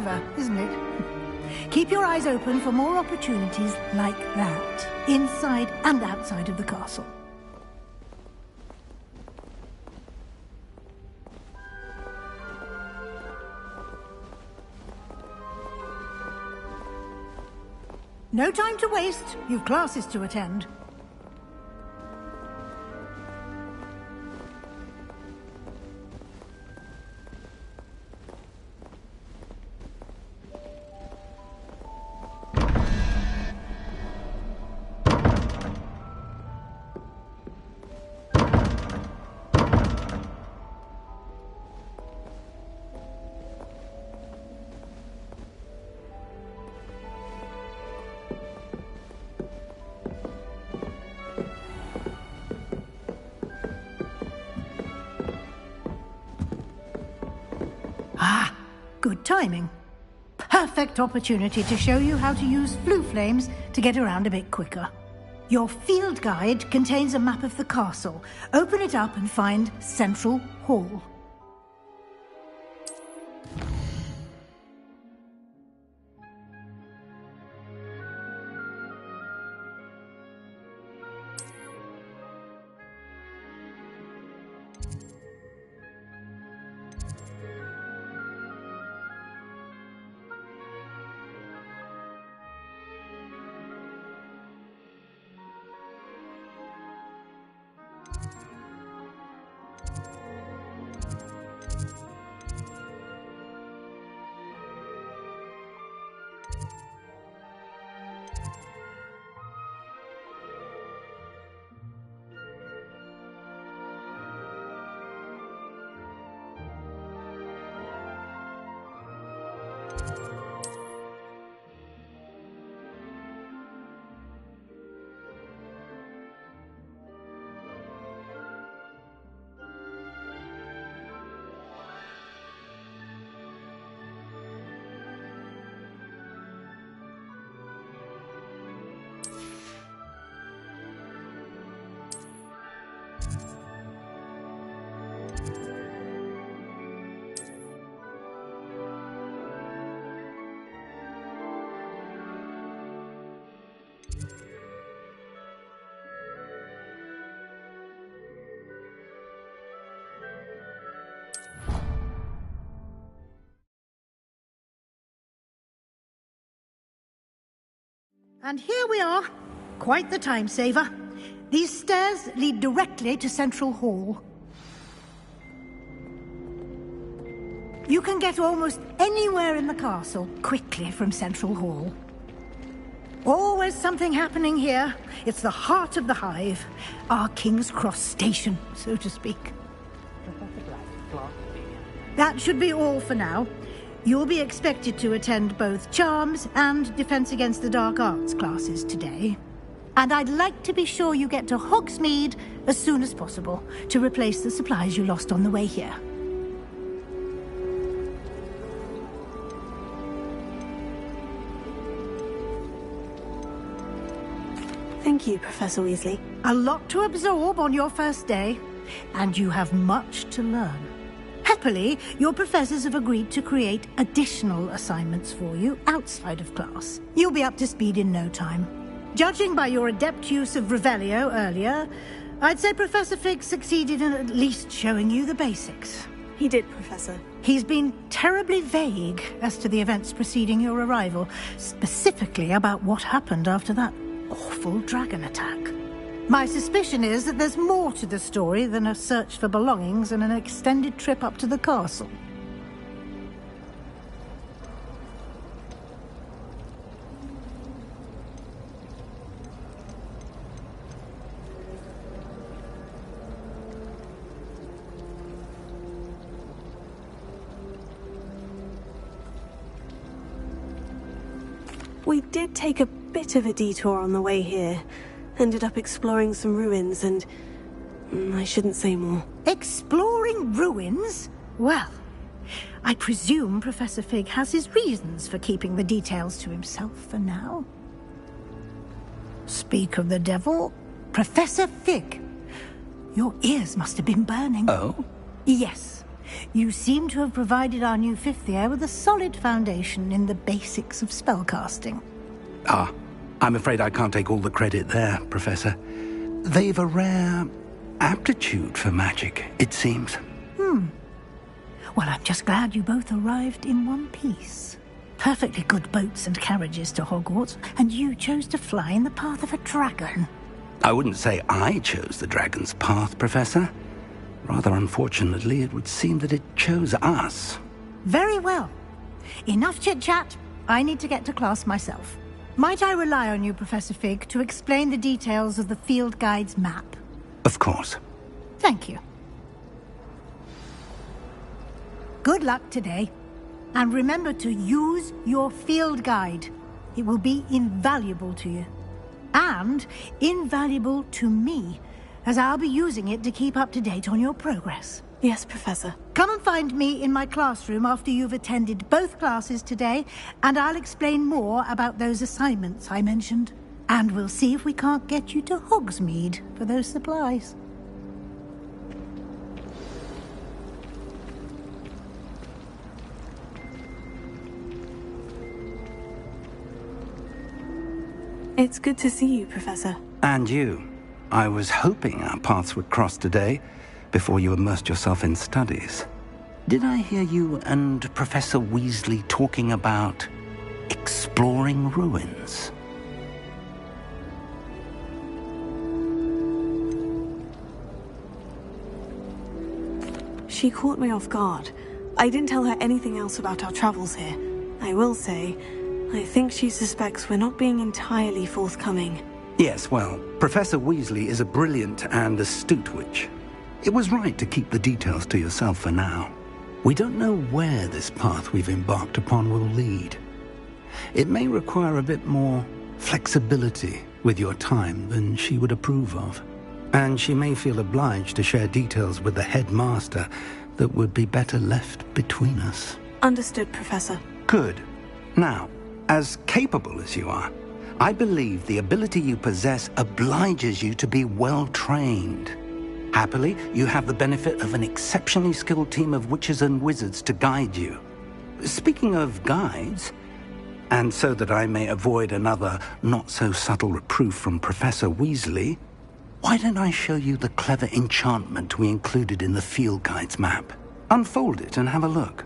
clever, isn't it? Keep your eyes open for more opportunities like that, inside and outside of the castle. No time to waste. You've classes to attend. Good timing. Perfect opportunity to show you how to use flue flames to get around a bit quicker. Your field guide contains a map of the castle. Open it up and find Central Hall. And here we are. Quite the time saver. These stairs lead directly to Central Hall. You can get almost anywhere in the castle quickly from Central Hall. Always something happening here. It's the heart of the Hive. Our King's Cross station, so to speak. That should be all for now. You'll be expected to attend both Charms and Defense Against the Dark Arts classes today. And I'd like to be sure you get to Hogsmeade as soon as possible to replace the supplies you lost on the way here. Thank you, Professor Weasley. A lot to absorb on your first day, and you have much to learn. Happily, your professors have agreed to create additional assignments for you outside of class. You'll be up to speed in no time. Judging by your adept use of Revelio earlier, I'd say Professor Fig succeeded in at least showing you the basics. He did, Professor. He's been terribly vague as to the events preceding your arrival, specifically about what happened after that awful dragon attack. My suspicion is that there's more to the story than a search for belongings and an extended trip up to the castle. We did take a bit of a detour on the way here. Ended up exploring some ruins and... I shouldn't say more. Exploring ruins? Well, I presume Professor Fig has his reasons for keeping the details to himself for now. Speak of the devil, Professor Fig. Your ears must have been burning. Oh? Yes. You seem to have provided our new fifth year with a solid foundation in the basics of spellcasting. Ah, I'm afraid I can't take all the credit there, Professor. They've a rare aptitude for magic, it seems. Well, I'm just glad you both arrived in one piece. Perfectly good boats and carriages to Hogwarts, and you chose to fly in the path of a dragon. I wouldn't say I chose the dragon's path, Professor. Rather unfortunately, it would seem that it chose us. Very well. Enough chit-chat. I need to get to class myself. Might I rely on you, Professor Fig, to explain the details of the field guide's map? Of course. Thank you. Good luck today. And remember to use your field guide. It will be invaluable to you. And invaluable to me, as I'll be using it to keep up to date on your progress. Yes, Professor. Come and find me in my classroom after you've attended both classes today, and I'll explain more about those assignments I mentioned. And we'll see if we can't get you to Hogsmeade for those supplies. It's good to see you, Professor. And you. I was hoping our paths would cross today, before you immersed yourself in studies. Did I hear you and Professor Weasley talking about exploring ruins? She caught me off guard. I didn't tell her anything else about our travels here. I will say, I think she suspects we're not being entirely forthcoming. Yes, well, Professor Weasley is a brilliant and astute witch. It was right to keep the details to yourself for now. We don't know where this path we've embarked upon will lead. It may require a bit more flexibility with your time than she would approve of. And she may feel obliged to share details with the headmaster that would be better left between us. Understood, Professor. Good. Now, as capable as you are, I believe the ability you possess obliges you to be well-trained. Happily, you have the benefit of an exceptionally skilled team of witches and wizards to guide you. Speaking of guides, and so that I may avoid another not-so-subtle reproof from Professor Weasley, why don't I show you the clever enchantment we included in the field guide's map? Unfold it and have a look.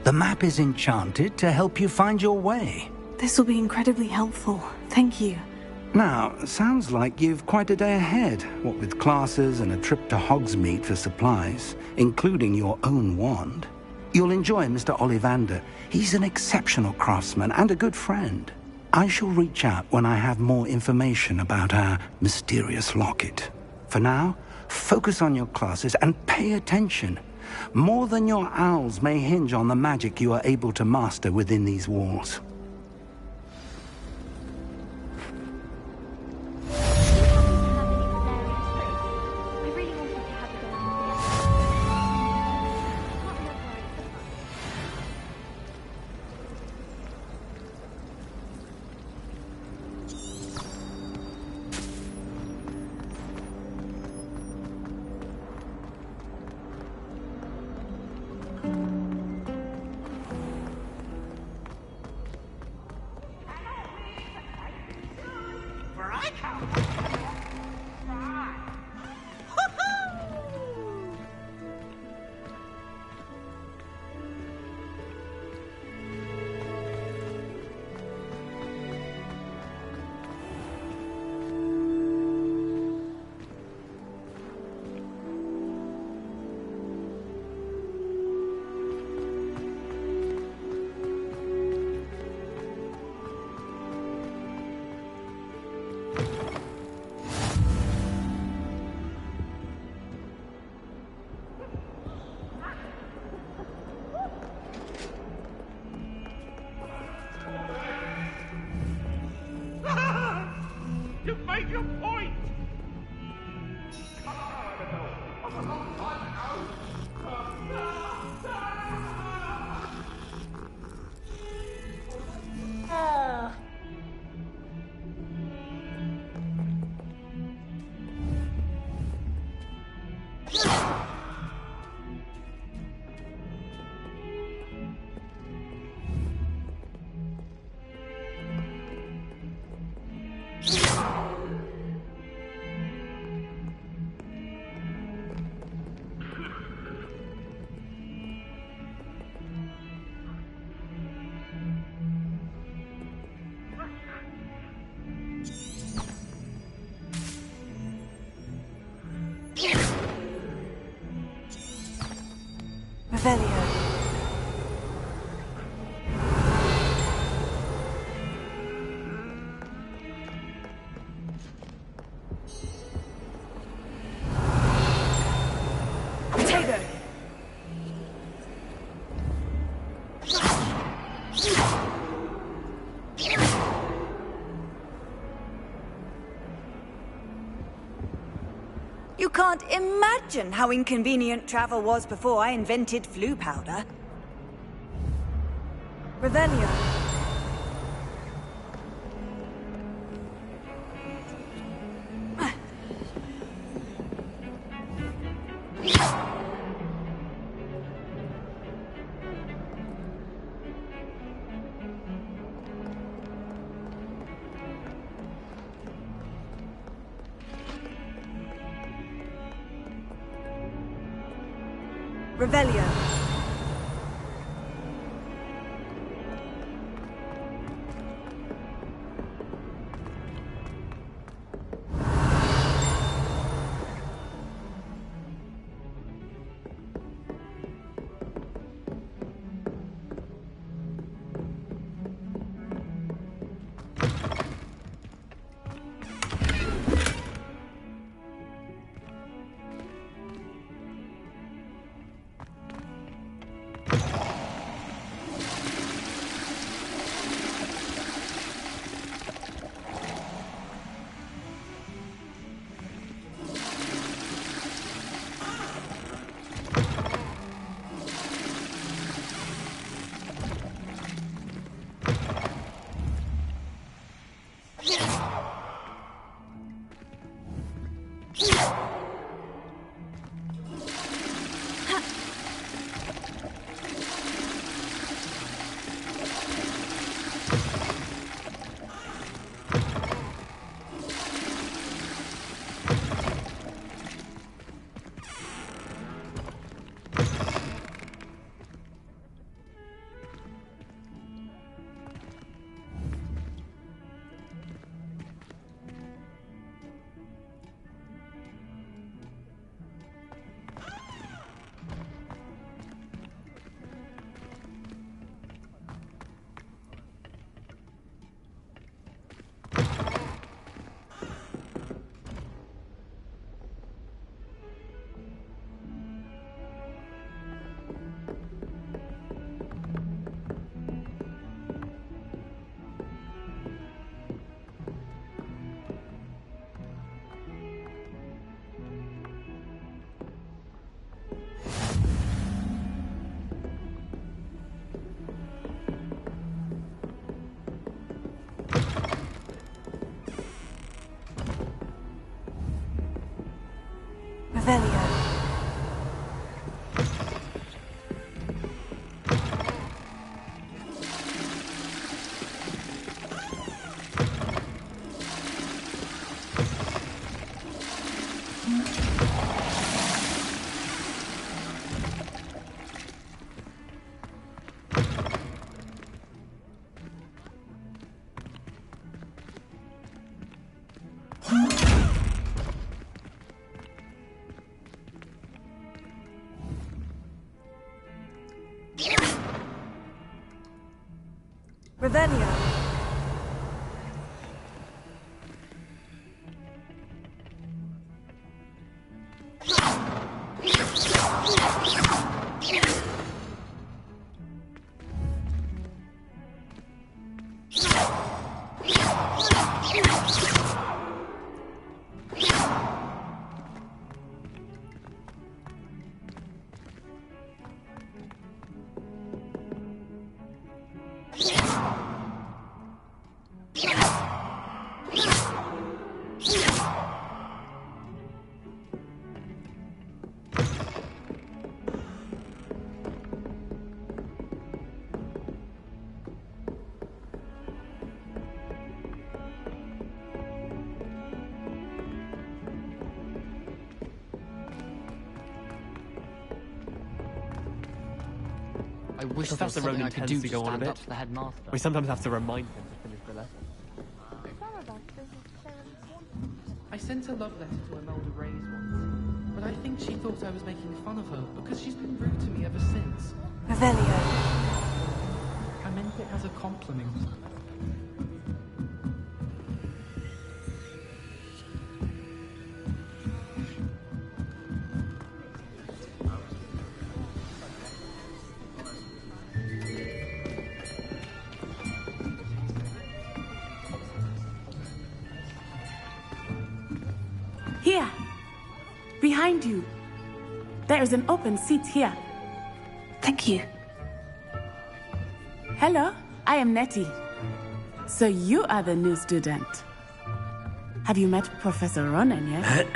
The map is enchanted to help you find your way. This will be incredibly helpful. Thank you. Now, sounds like you've quite a day ahead, what with classes and a trip to Hogsmeade for supplies, including your own wand. You'll enjoy Mr. Ollivander. He's an exceptional craftsman and a good friend. I shall reach out when I have more information about our mysterious locket. For now, focus on your classes and pay attention. More than your owls may hinge on the magic you are able to master within these walls. You've made your point! Revelio. Potato. You can't imagine how inconvenient travel was before I invented flu powder. Revelio. Revelio. Revelio. I wish that's the Ronan could do to go on a bit. We sometimes have to remind him to finish the lesson. I sent a love letter to Imelda Reyes once, but I think she thought I was making fun of her because she's been rude to me ever since. Revelio. I meant it as a compliment. Here! Behind you! There is an open seat here. Thank you. Hello, I am Nettie. So you are the new student. Have you met Professor Ronan yet?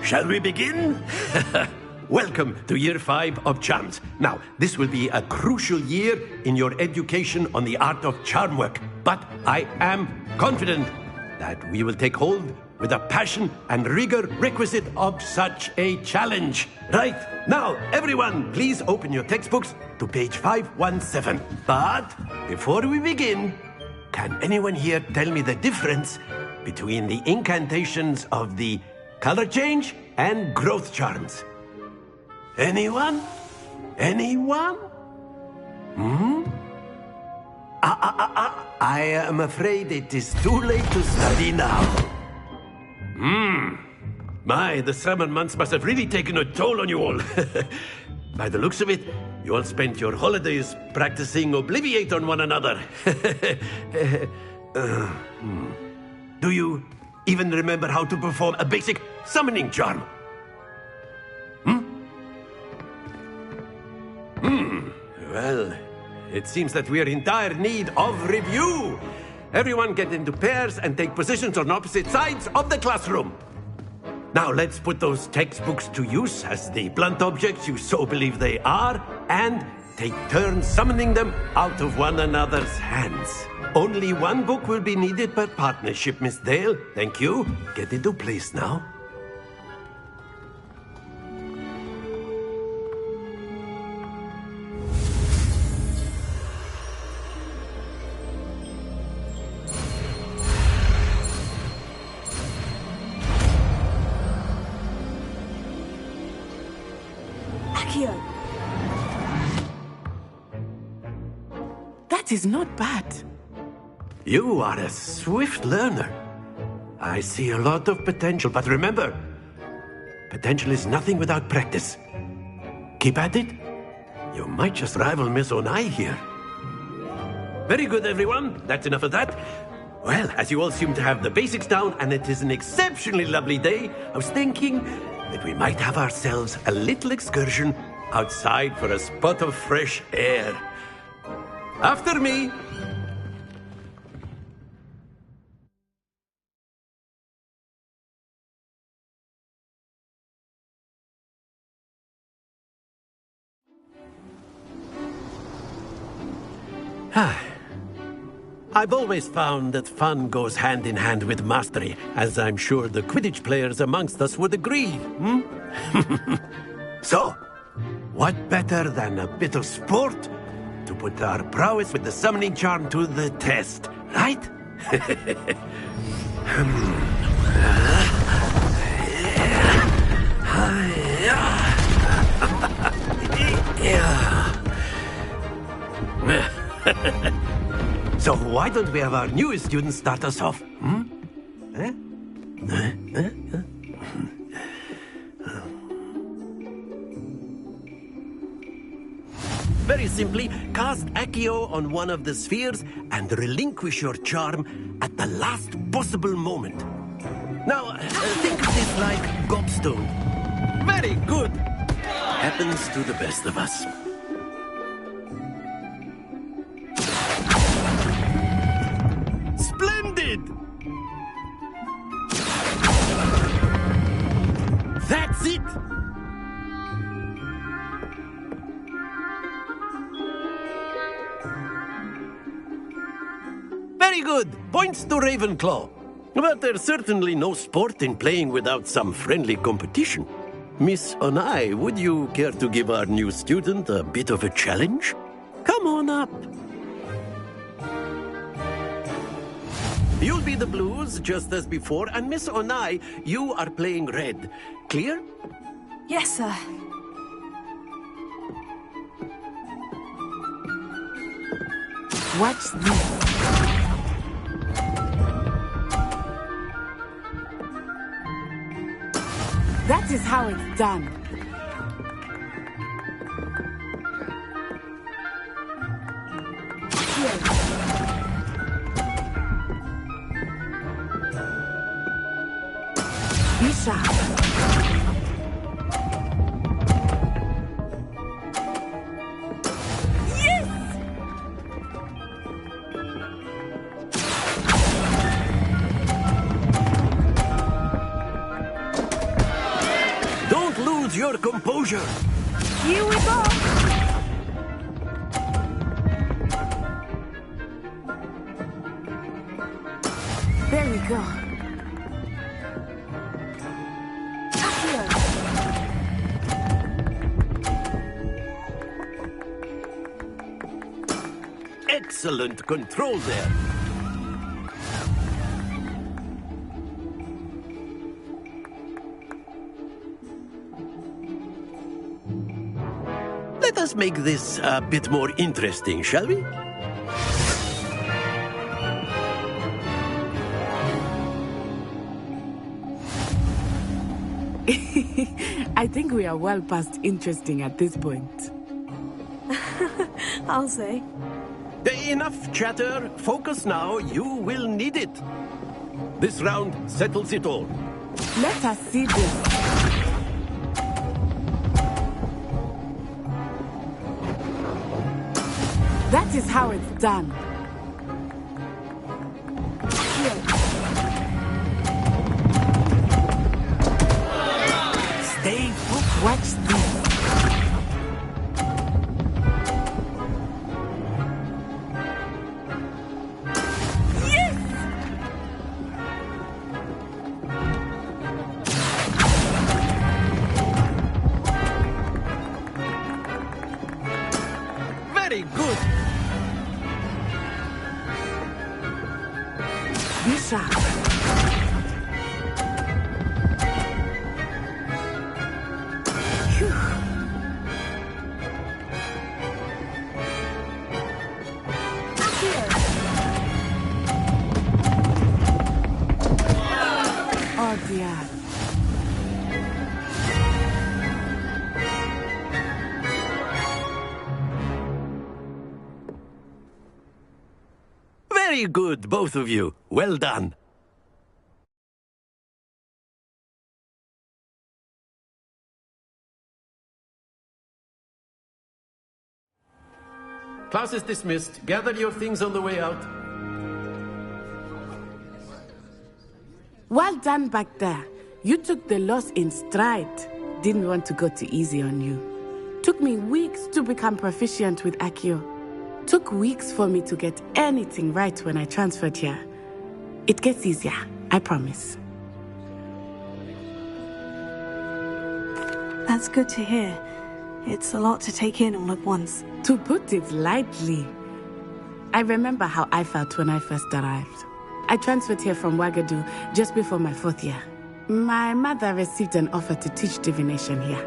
Shall we begin? Welcome to Year 5 of Charms. Now, this will be a crucial year in your education on the art of charm work, but I am confident that we will take hold with the passion and rigor requisite of such a challenge. Right, now, everyone, please open your textbooks to page 517. But before we begin, can anyone here tell me the difference between the incantations of the color change and growth charms? Anyone? Anyone? I am afraid it is too late to study now. My, the summer months must have really taken a toll on you all. By the looks of it, you all spent your holidays practicing Obliviate on one another. Do you even remember how to perform a basic summoning charm? Well, it seems that we are in dire need of review. Everyone get into pairs and take positions on opposite sides of the classroom. Now let's put those textbooks to use as the blunt objects you so believe they are, and take turns summoning them out of one another's hands. Only one book will be needed per partnership, Miss Dale. Thank you. Get into place now. That is not bad. You are a swift learner. I see a lot of potential, but remember, potential is nothing without practice. Keep at it. You might just rival Miss Onai here. Very good, everyone. That's enough of that. Well, as you all seem to have the basics down, and it is an exceptionally lovely day, I was thinking that we might have ourselves a little excursion outside for a spot of fresh air. After me. I've always found that fun goes hand in hand with mastery, as I'm sure the Quidditch players amongst us would agree. So, what better than a bit of sport to put our prowess with the summoning charm to the test, right? So why don't we have our newest student start us off? Eh? Very simply, cast Accio on one of the spheres and relinquish your charm at the last possible moment. Now, think of this like gobstone. Very good. Happens to the best of us. Splendid! That's it! Very good. Points to Ravenclaw. But there's certainly no sport in playing without some friendly competition. Miss Onai, would you care to give our new student a bit of a challenge? Come on up. You'll be the blues, just as before, and Miss Onai, you are playing red. Clear? Yes, sir. Watch this. That is how it's done. Be sharp. Your composure. Here we go. There we go. Excellent control there. Let us make this a bit more interesting, shall we? I think we are well past interesting at this point. I'll say. Enough chatter. Focus now. You will need it. This round settles it all. Let us see this. That is how it's done. Stay put. Watch this. Yes! Very good. Be sharp. Oh dear. Very good, both of you. Well done. Class is dismissed. Gather your things on the way out. Well done back there. You took the loss in stride. Didn't want to go too easy on you. Took me weeks to become proficient with Accio. Took weeks for me to get anything right when I transferred here. It gets easier, I promise. That's good to hear. It's a lot to take in all at once. To put it lightly, I remember how I felt when I first arrived. I transferred here from Wagadu just before my 4th year. My mother received an offer to teach divination here.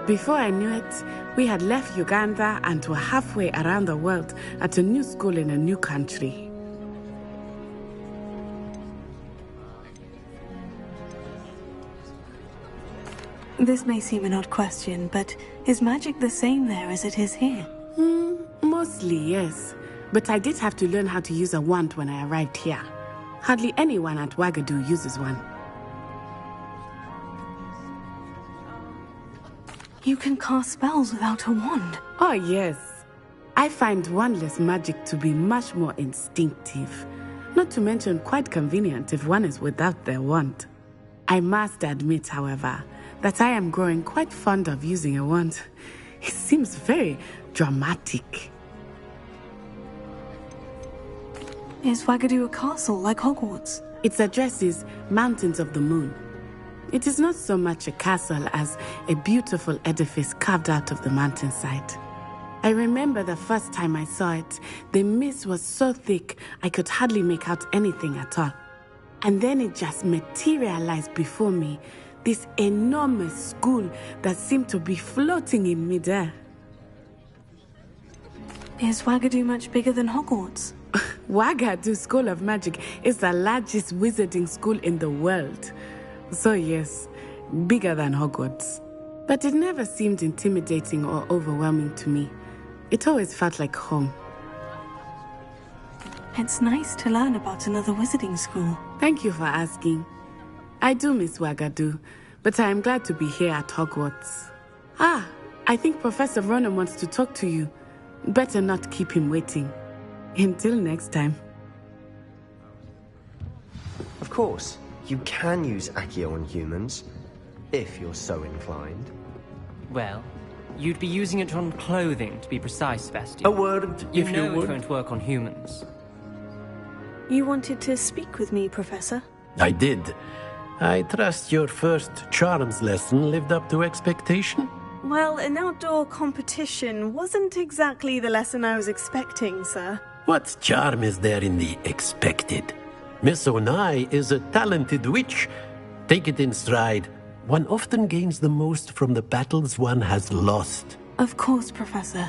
Before I knew it, we had left Uganda and were halfway around the world at a new school in a new country. This may seem an odd question, but is magic the same there as it is here? Mostly, yes. But I did have to learn how to use a wand when I arrived here. Hardly anyone at Wagadu uses one. You can cast spells without a wand? Oh, yes. I find wandless magic to be much more instinctive. Not to mention quite convenient if one is without their wand. I must admit, however, that I am growing quite fond of using a wand. It seems very dramatic. Is Wagadu a castle like Hogwarts? Its address is Mountains of the Moon. It is not so much a castle as a beautiful edifice carved out of the mountainside. I remember the first time I saw it, the mist was so thick I could hardly make out anything at all. And then it just materialized before me, this enormous school that seemed to be floating in midair. Is Wagadu much bigger than Hogwarts? Wagadu School of Magic is the largest wizarding school in the world. So yes, bigger than Hogwarts. But it never seemed intimidating or overwhelming to me. It always felt like home. It's nice to learn about another wizarding school. Thank you for asking. I do miss Wagadu, but I am glad to be here at Hogwarts. Ah, I think Professor Ronan wants to talk to you. Better not keep him waiting. Until next time. Of course, you can use Accio on humans, if you're so inclined. Well, you'd be using it on clothing, to be precise, Sebastian. A word, if you know would. it won't work on humans. You wanted to speak with me, Professor? I did. I trust your first charms lesson lived up to expectation? Well, an outdoor competition wasn't exactly the lesson I was expecting, sir. What charm is there in the expected? Miss Onai is a talented witch. Take it in stride. One often gains the most from the battles one has lost. Of course, Professor.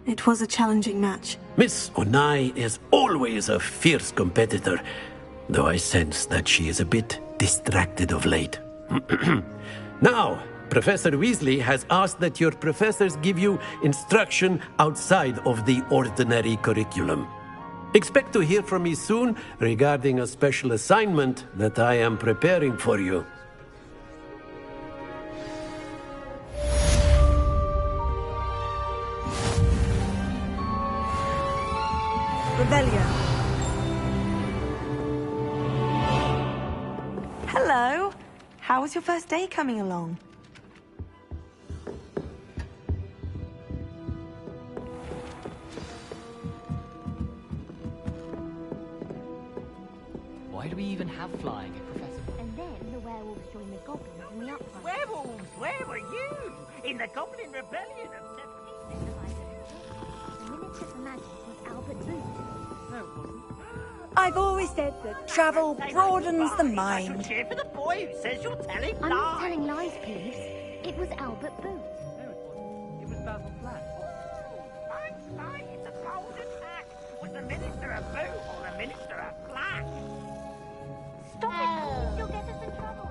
It was a challenging match. Miss Onai is always a fierce competitor, though I sense that she is a bit distracted of late. Now, Professor Weasley has asked that your professors give you instruction outside of the ordinary curriculum. Expect to hear from me soon regarding a special assignment that I am preparing for you. Rebellion. Hello. How was your first day coming along? Why do we even have flying, Professor? And then the werewolves joined the goblins in the uprising. Werewolves, where were you? In the Goblin Rebellion of The Minister for Magic was Albert Booth. No, it wasn't. I've always said that travel broadens the mind. Cheer for the boy who says you're telling I'm lies. not telling lies, please. It was Albert Booth. No, it wasn't. It was Basil Flack. Einstein, it's a bold attack. Was the Minister a Booth or the Minister a Flack? Stop it! You'll get us in trouble.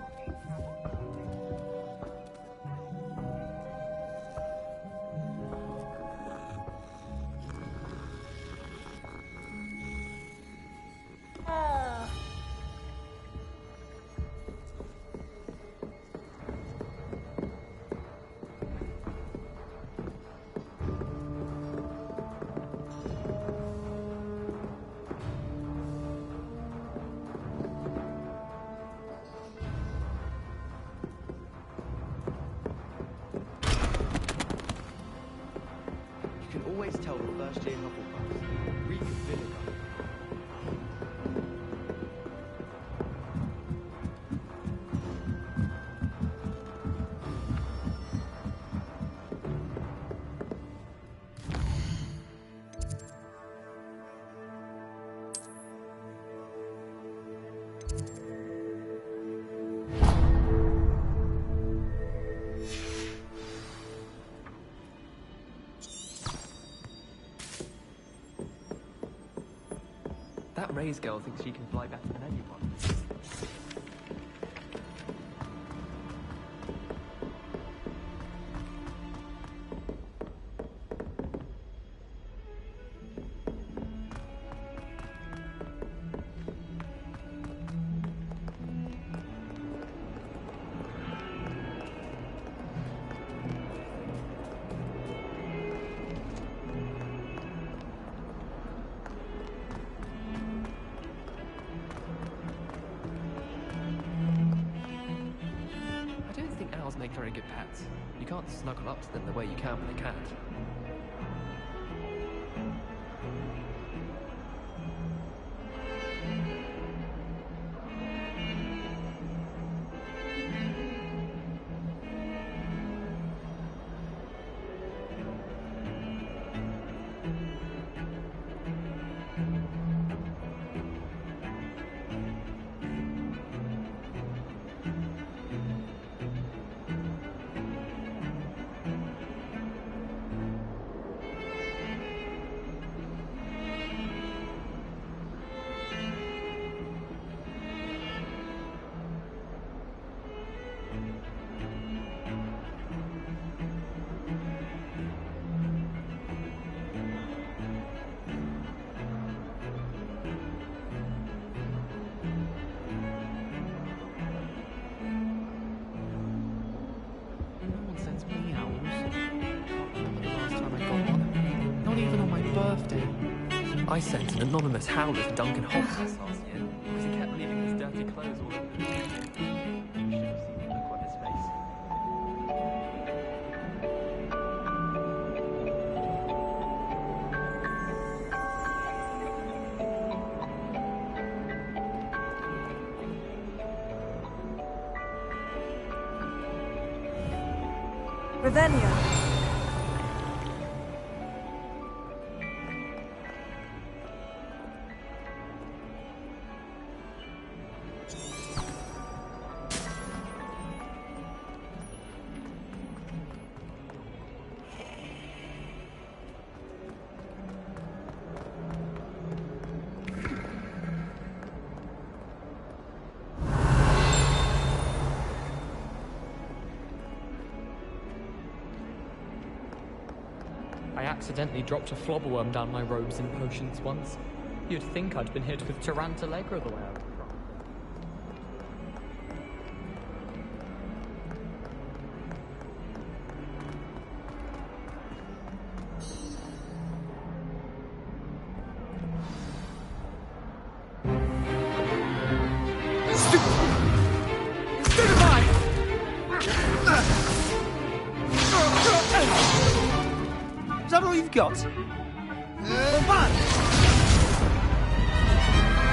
You can always tell the first year Hufflepuffs. Reek of vinegar. That Ray's girl thinks she can fly better than anyone. Make very good pets. You can't snuggle up to them the way you can with a cat. I sent an anonymous howler to Duncan Hogwarts last year because he kept leaving his dirty clothes all over the place. You should have seen the look on his face. Revelio. I accidentally dropped a flobberworm down my robes and potions once. You'd think I'd been hit with Tarantallegra the way I would cry. Is that all you've got?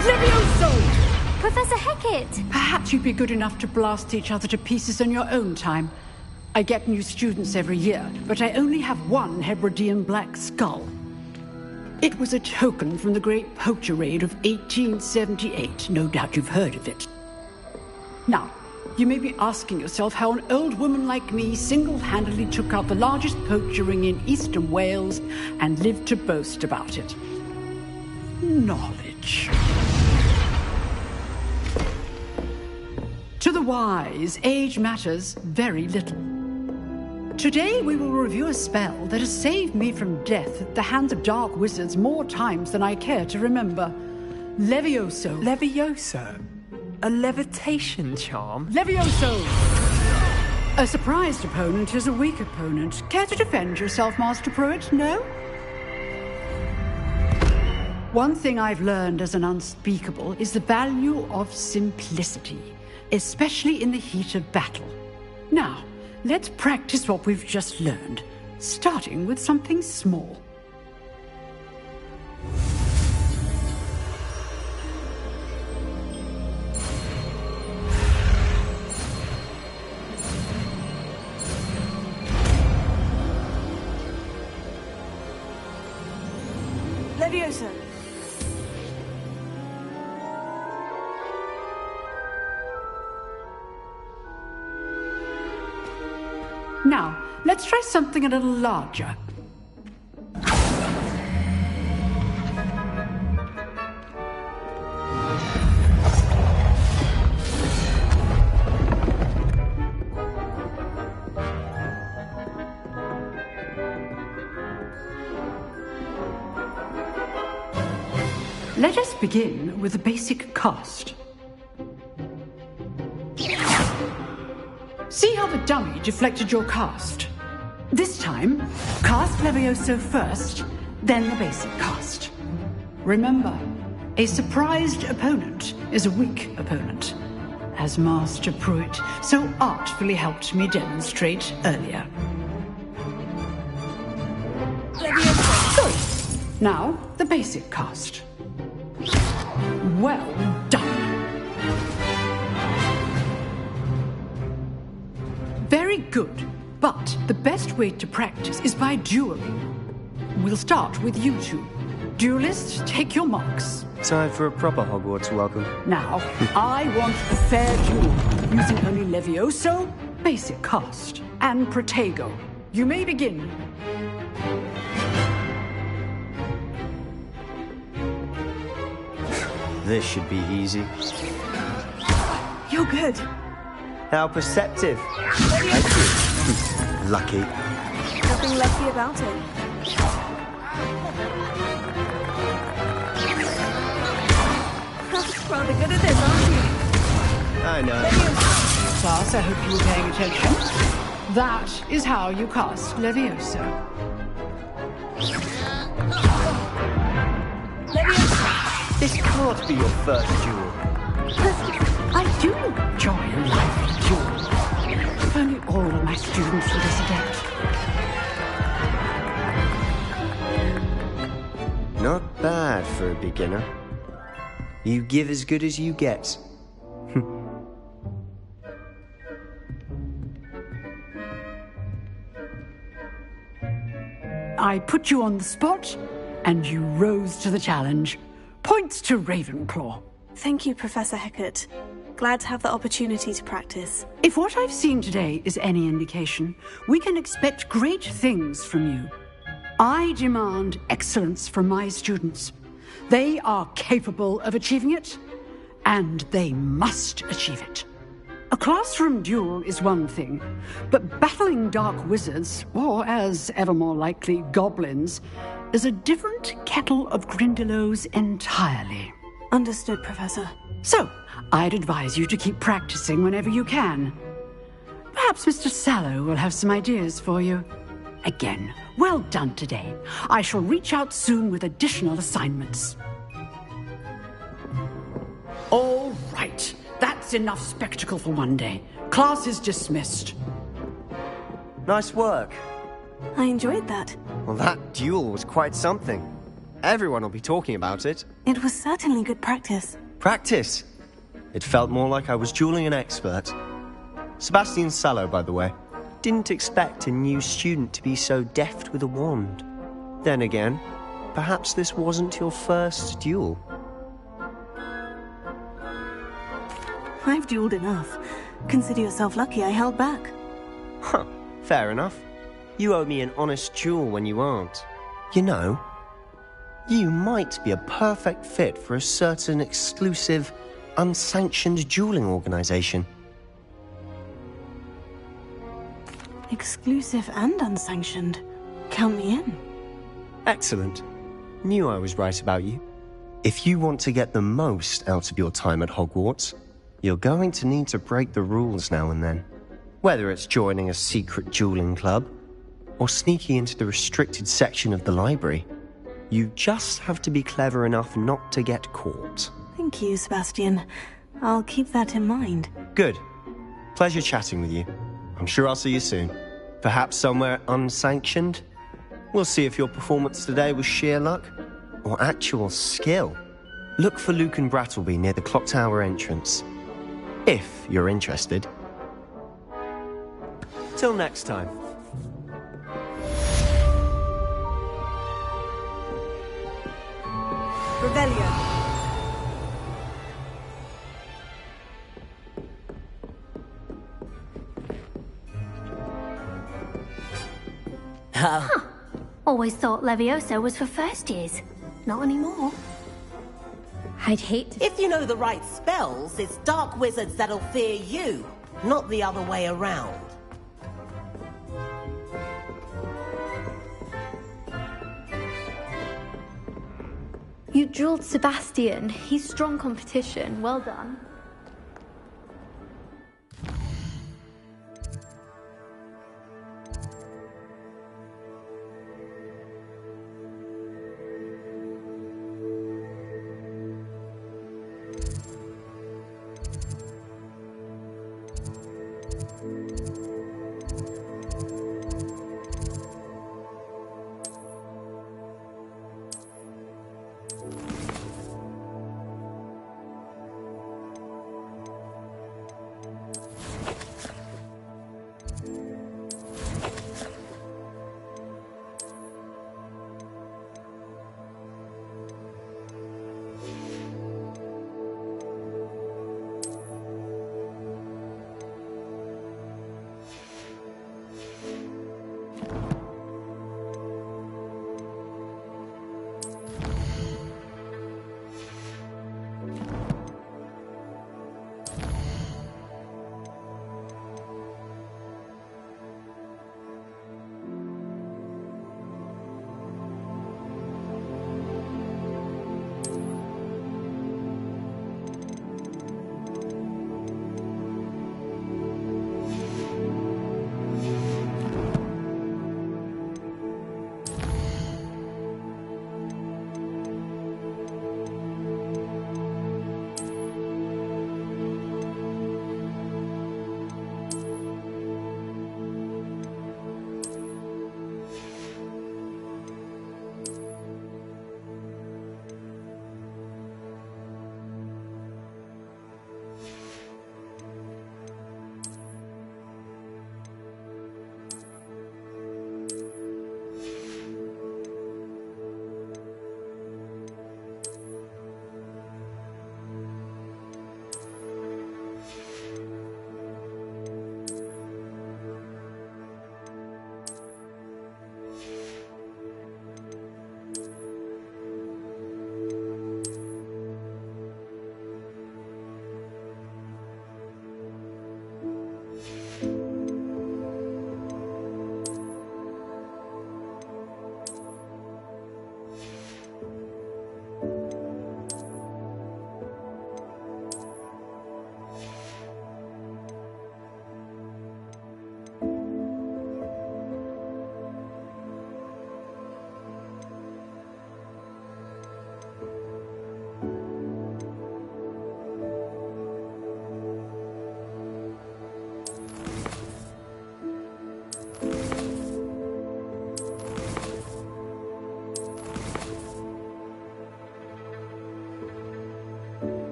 Levioso! Professor Hecat! Perhaps you'd be good enough to blast each other to pieces in your own time. I get new students every year, but I only have one Hebridean black skull. It was a token from the Great Poacher Raid of 1878. No doubt you've heard of it. Now, you may be asking yourself how an old woman like me single-handedly took out the largest poacher ring in eastern Wales and lived to boast about it. Knowledge. To the wise, age matters very little. Today we will review a spell that has saved me from death at the hands of dark wizards more times than I care to remember. Levioso. Levioso? A levitation charm? Levioso! A surprised opponent is a weak opponent. Care to defend yourself, Master Pruitt? No? One thing I've learned as an unspeakable is the value of simplicity, especially in the heat of battle. Now, let's practice what we've just learned, starting with something small. Levioso. Now, let's try something a little larger. Let us begin with the basic cast. See how the dummy deflected your cast? This time, cast Levioso first, then the basic cast. Remember, a surprised opponent is a weak opponent, as Master Pruitt so artfully helped me demonstrate earlier. Good. Now, the basic cast. Well done. Very good, but the best way to practice is by dueling. We'll start with you two. Duelists, take your marks. Time for a proper Hogwarts welcome. Now, I want a fair duel, using only Levioso, basic cast, and Protego. You may begin. This should be easy. You're good. How perceptive. Thank you. Lucky. Nothing lucky about it. Rather good at this, aren't you? I know. Class, I hope you were paying attention. That is how you cast Levioso. This can't be your first duel. I do enjoy a lively duel. If only all my students were this adept. Not bad for a beginner. You give as good as you get. I put you on the spot, and you rose to the challenge. Points to Ravenclaw. Thank you, Professor Hecat. Glad to have the opportunity to practice. If what I've seen today is any indication, we can expect great things from you. I demand excellence from my students. They are capable of achieving it, and they must achieve it. A classroom duel is one thing, but battling dark wizards, or as ever more likely, goblins, is a different kettle of Grindylows entirely. Understood, Professor. So, I'd advise you to keep practicing whenever you can. Perhaps Mr. Sallow will have some ideas for you. Again, well done today. I shall reach out soon with additional assignments. All right. That's enough spectacle for one day. Class is dismissed. Nice work. I enjoyed that. Well, that duel was quite something. Everyone will be talking about it. It was certainly good practice. Practice? It felt more like I was dueling an expert. Sebastian Sallow, by the way. Didn't expect a new student to be so deft with a wand. Then again, perhaps this wasn't your first duel. I've dueled enough. Consider yourself lucky I held back. Huh, fair enough. You owe me an honest duel when you aren't. You know, you might be a perfect fit for a certain exclusive, unsanctioned dueling organization. Exclusive and unsanctioned. Count me in. Excellent. Knew I was right about you. If you want to get the most out of your time at Hogwarts, you're going to need to break the rules now and then. Whether it's joining a secret dueling club, or sneaking into the restricted section of the library, you just have to be clever enough not to get caught. Thank you, Sebastian. I'll keep that in mind. Good. Pleasure chatting with you. I'm sure I'll see you soon. Perhaps somewhere unsanctioned? We'll see if your performance today was sheer luck or actual skill. Look for Luke and Brattleby near the clock tower entrance. If you're interested. Till next time. Revelio. Huh. Always thought Levioso was for first years. Not anymore. I'd hate to... If you know the right spells, it's dark wizards that'll fear you, not the other way around. You drilled Sebastian. He's strong competition. Well done.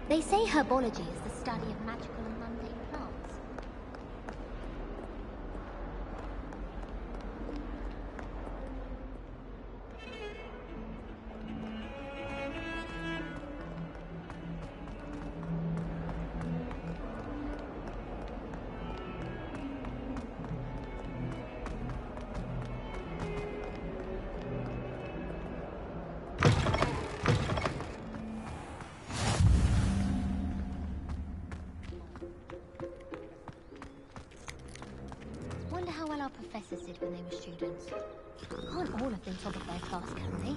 They say herbology is the study of magical and mundane plants. Wonder how well our professors did when they were students. Can't all have been top of their class, can they?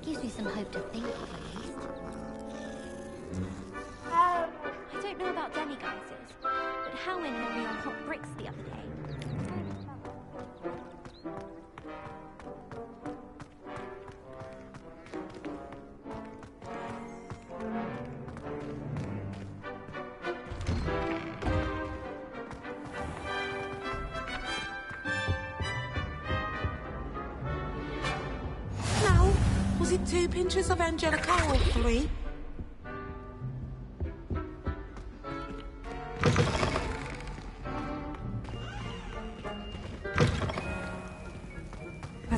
Gives me some hope to think of, at least. I don't know about demiguises, but Howin had me on hot bricks the other day. Now, was it 2 pinches of Angelica or 3?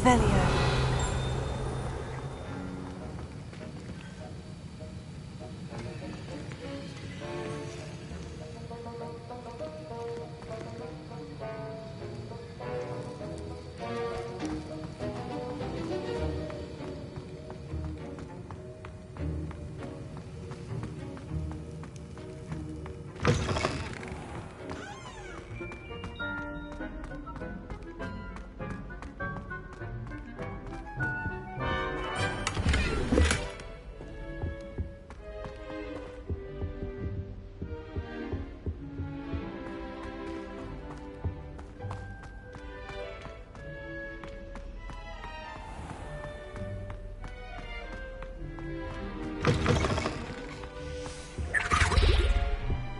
Revelio.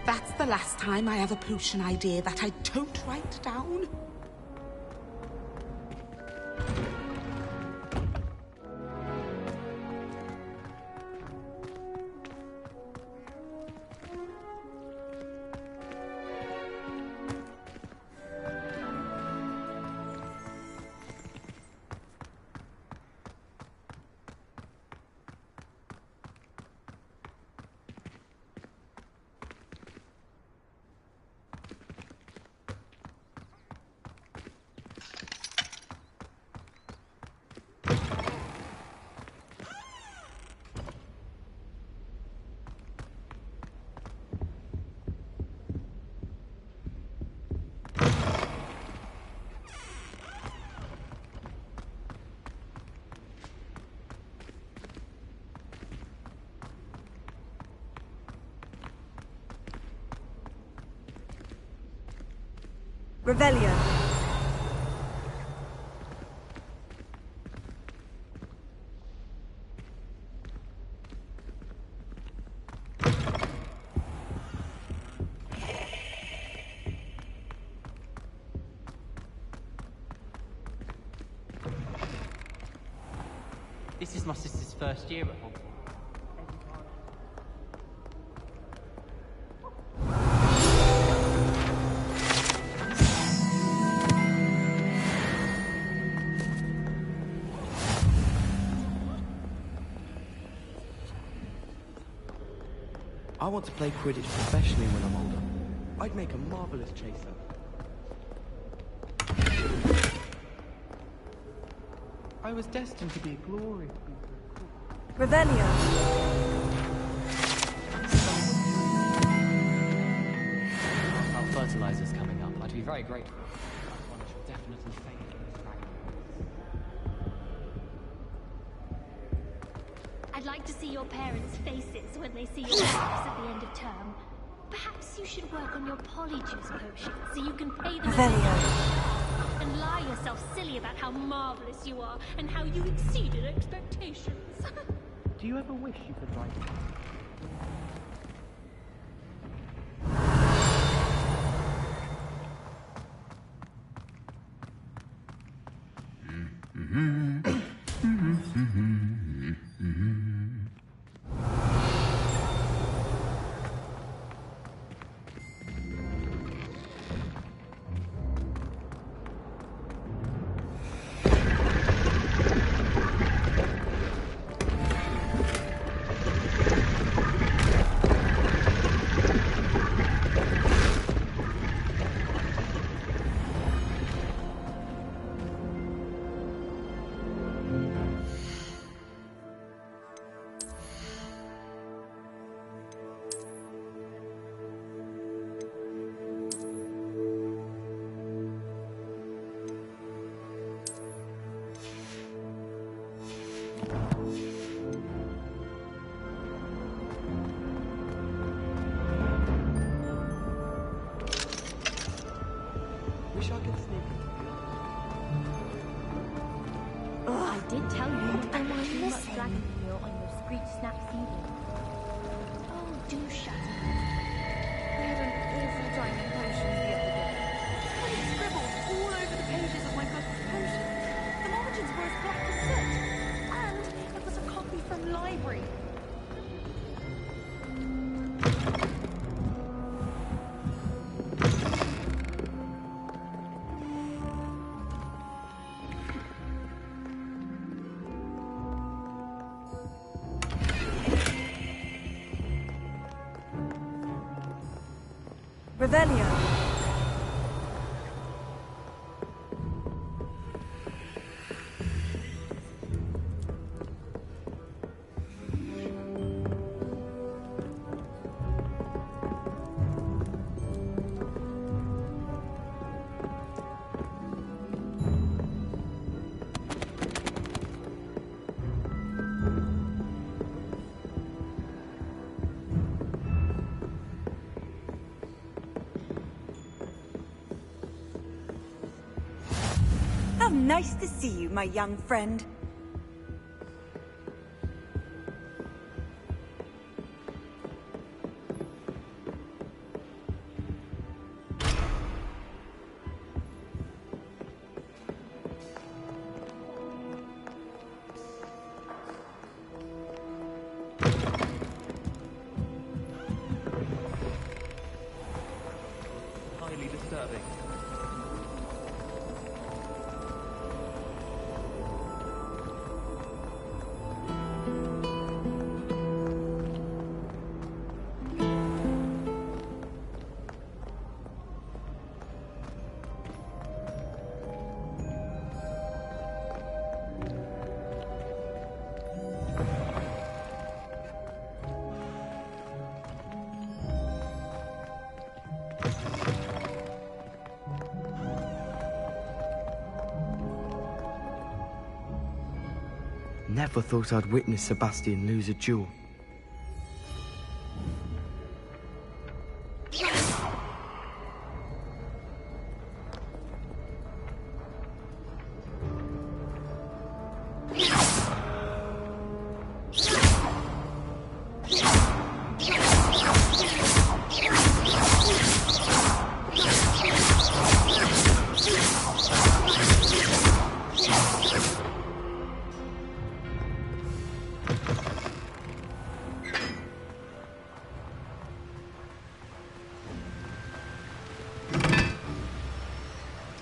That's the last time I have a potion idea that I don't write down. Revelio. This is my sister's first year at Hogwarts. I want to play Quidditch professionally when I'm older. I'd make a marvelous chaser. I was destined to be a glorious Revelio. Our fertilizer's coming up. I'd be very grateful. One should definitely fail in this dragon. I'd like to see your parents' faces when they see your marks at the end of term. Perhaps you should work on your polyjuice potion so you can pay them and lie yourself silly about how marvelous you are and how you exceeded expectations. Do you ever wish you could write? Wish I could sneak it. I did tell you not to have too much dragon meal on your screech snap seedling. Oh, do shut up. I had an awful time in potions the other day. I scribbled all over the pages of my book of potions. The margins were as black as soot. And it was a copy from library. Revelio. How nice to see you, my young friend. Highly disturbing. Never thought I'd witness Sebastian lose a duel.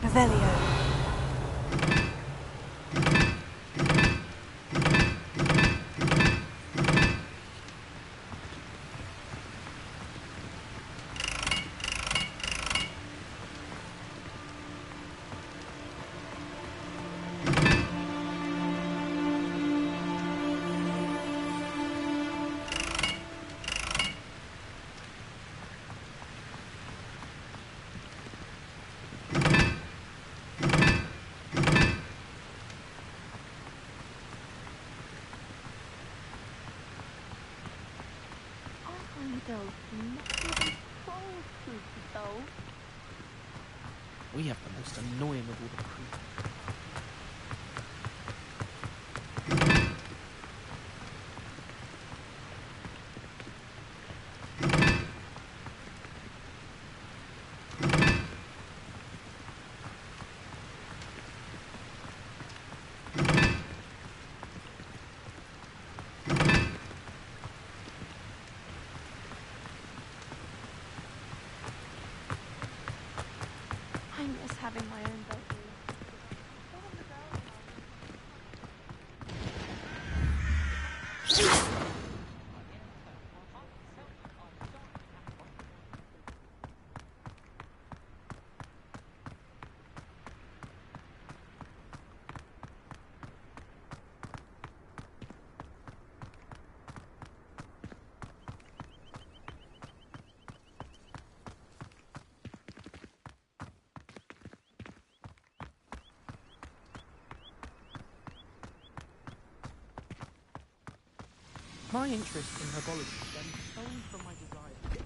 Revelio. We have the most annoying of all the creatures. I miss having my own bedroom. My interest in herbology stems solely from my desire to get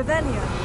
Revelio.